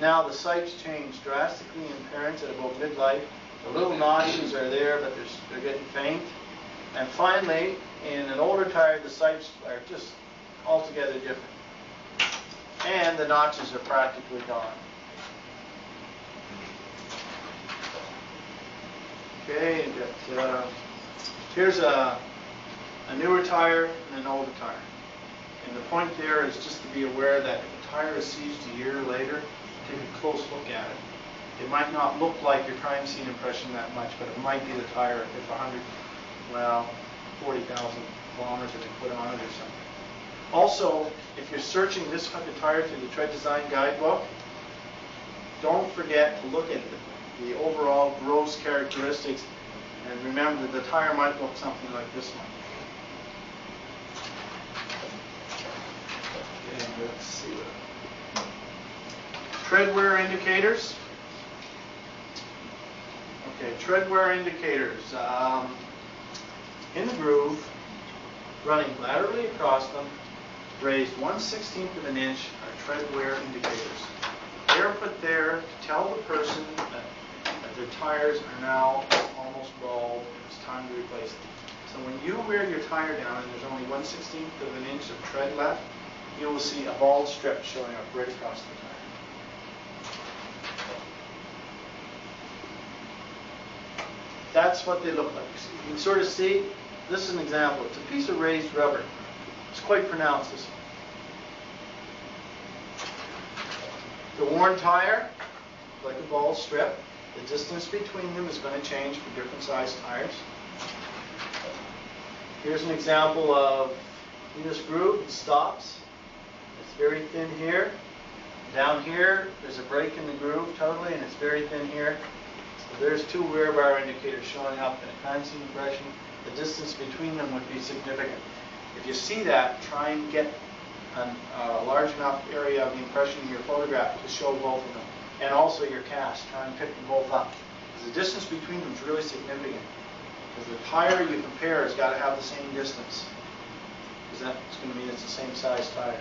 [SPEAKER 1] Now the sipes change drastically in parents at about midlife. The little notches are there, but they're getting faint. And finally, in an older tire, the sipes are just altogether different. And the notches are practically gone. Okay, here's a newer tire and an older tire. And the point there is just to be aware that if a tire is seized a year later, take a close look at it. It might not look like your crime scene impression that much, but it might be the tire if 40,000 kilometers have been put on it or something. Also, if you're searching this type of tire through the Tread Design Guidebook, don't forget to look at the overall gross characteristics, and remember that the tire might look something like this one. Okay, let's see what. Tread wear indicators. Okay, tread wear indicators. In the groove, running laterally across them, raised 1/16 of an inch are tread wear indicators. They're put there to tell the person that their tires are now almost bald and it's time to replace them. So when you wear your tire down and there's only 1/16 of an inch of tread left, you will see a bald strip showing up right across the tire. That's what they look like. You can sort of see, this is an example. It's a piece of raised rubber. It's quite pronounced, this one. The worn tire, like a bald strip. The distance between them is going to change for different size tires. Here's an example of this groove. It stops. It's very thin here. Down here, there's a break in the groove totally, and it's very thin here. So there's two wear bar indicators showing up in a crime scene impression. The distance between them would be significant. If you see that, try and get a large enough area of the impression in your photograph to show both of them. And also your cast. Try and pick them both up. Because the distance between them is really significant. Because the tire you compare has got to have the same distance. Because that's going to mean it's the same size tire.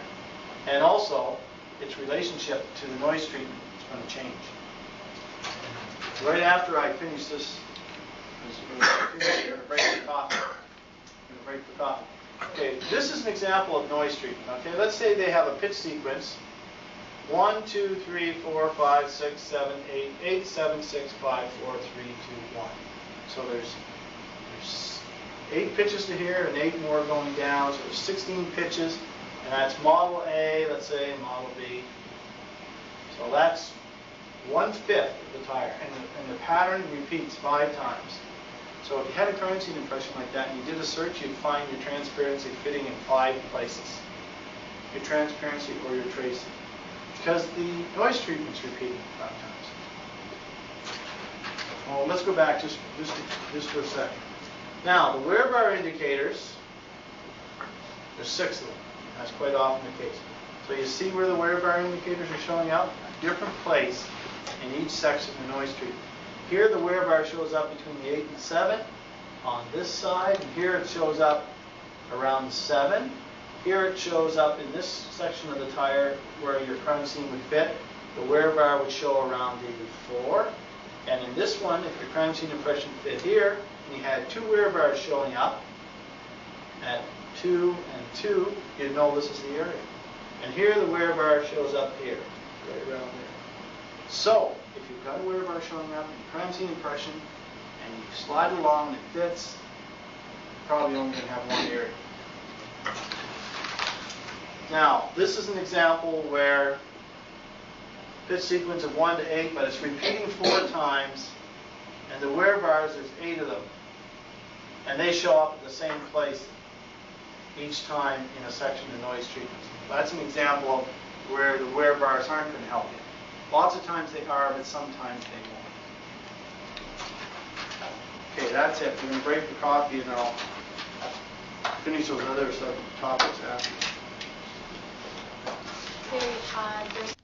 [SPEAKER 1] And also, its relationship to the noise treatment is going to change. Right after I finish this, we're going to break for coffee. We're going to break for coffee. Okay, this is an example of noise treatment. Okay, let's say they have a pitch sequence. 1, 2, 3, 4, 5, 6, 7, 8, 8, 7, 6, 5, 4, 3, 2, 1. So there's 8 pitches to here and 8 more going down. So there's 16 pitches, and that's model A, let's say, model B. So that's 1/5 of the tire, and the pattern repeats 5 times. So if you had a crime scene impression like that and you did a search, you'd find your transparency fitting in 5 places. Your transparency or your tracing. Because the noise treatment's repeating 5 times. Well, let's go back just for a second. Now, the wear bar indicators, there's 6 of them. That's quite often the case. So you see where the wear bar indicators are showing up? A different place in each section of the noise treatment. Here the wear bar shows up between the 8 and 7 on this side, and here it shows up around 7. Here it shows up in this section of the tire where your crime scene would fit. The wear bar would show around the 4. And in this one, if your crime scene impression fit here, and you had 2 wear bars showing up at 2 and 2, you'd know this is the area. And here the wear bar shows up here, right around there. So, if you've got a wear bar showing up in your crime scene impression, and you slide along and it fits, probably only going to have one area. Now, this is an example where pitch sequence of 1 to 8, but it's repeating 4 times, and the wear bars, there's 8 of them, and they show up at the same place each time in a section of noise treatment. That's an example of where the wear bars aren't going to help you. Lots of times they are, but sometimes they won't. Okay, that's it. We're going to break the coffee and I'll finish those other topics after.
[SPEAKER 7] There's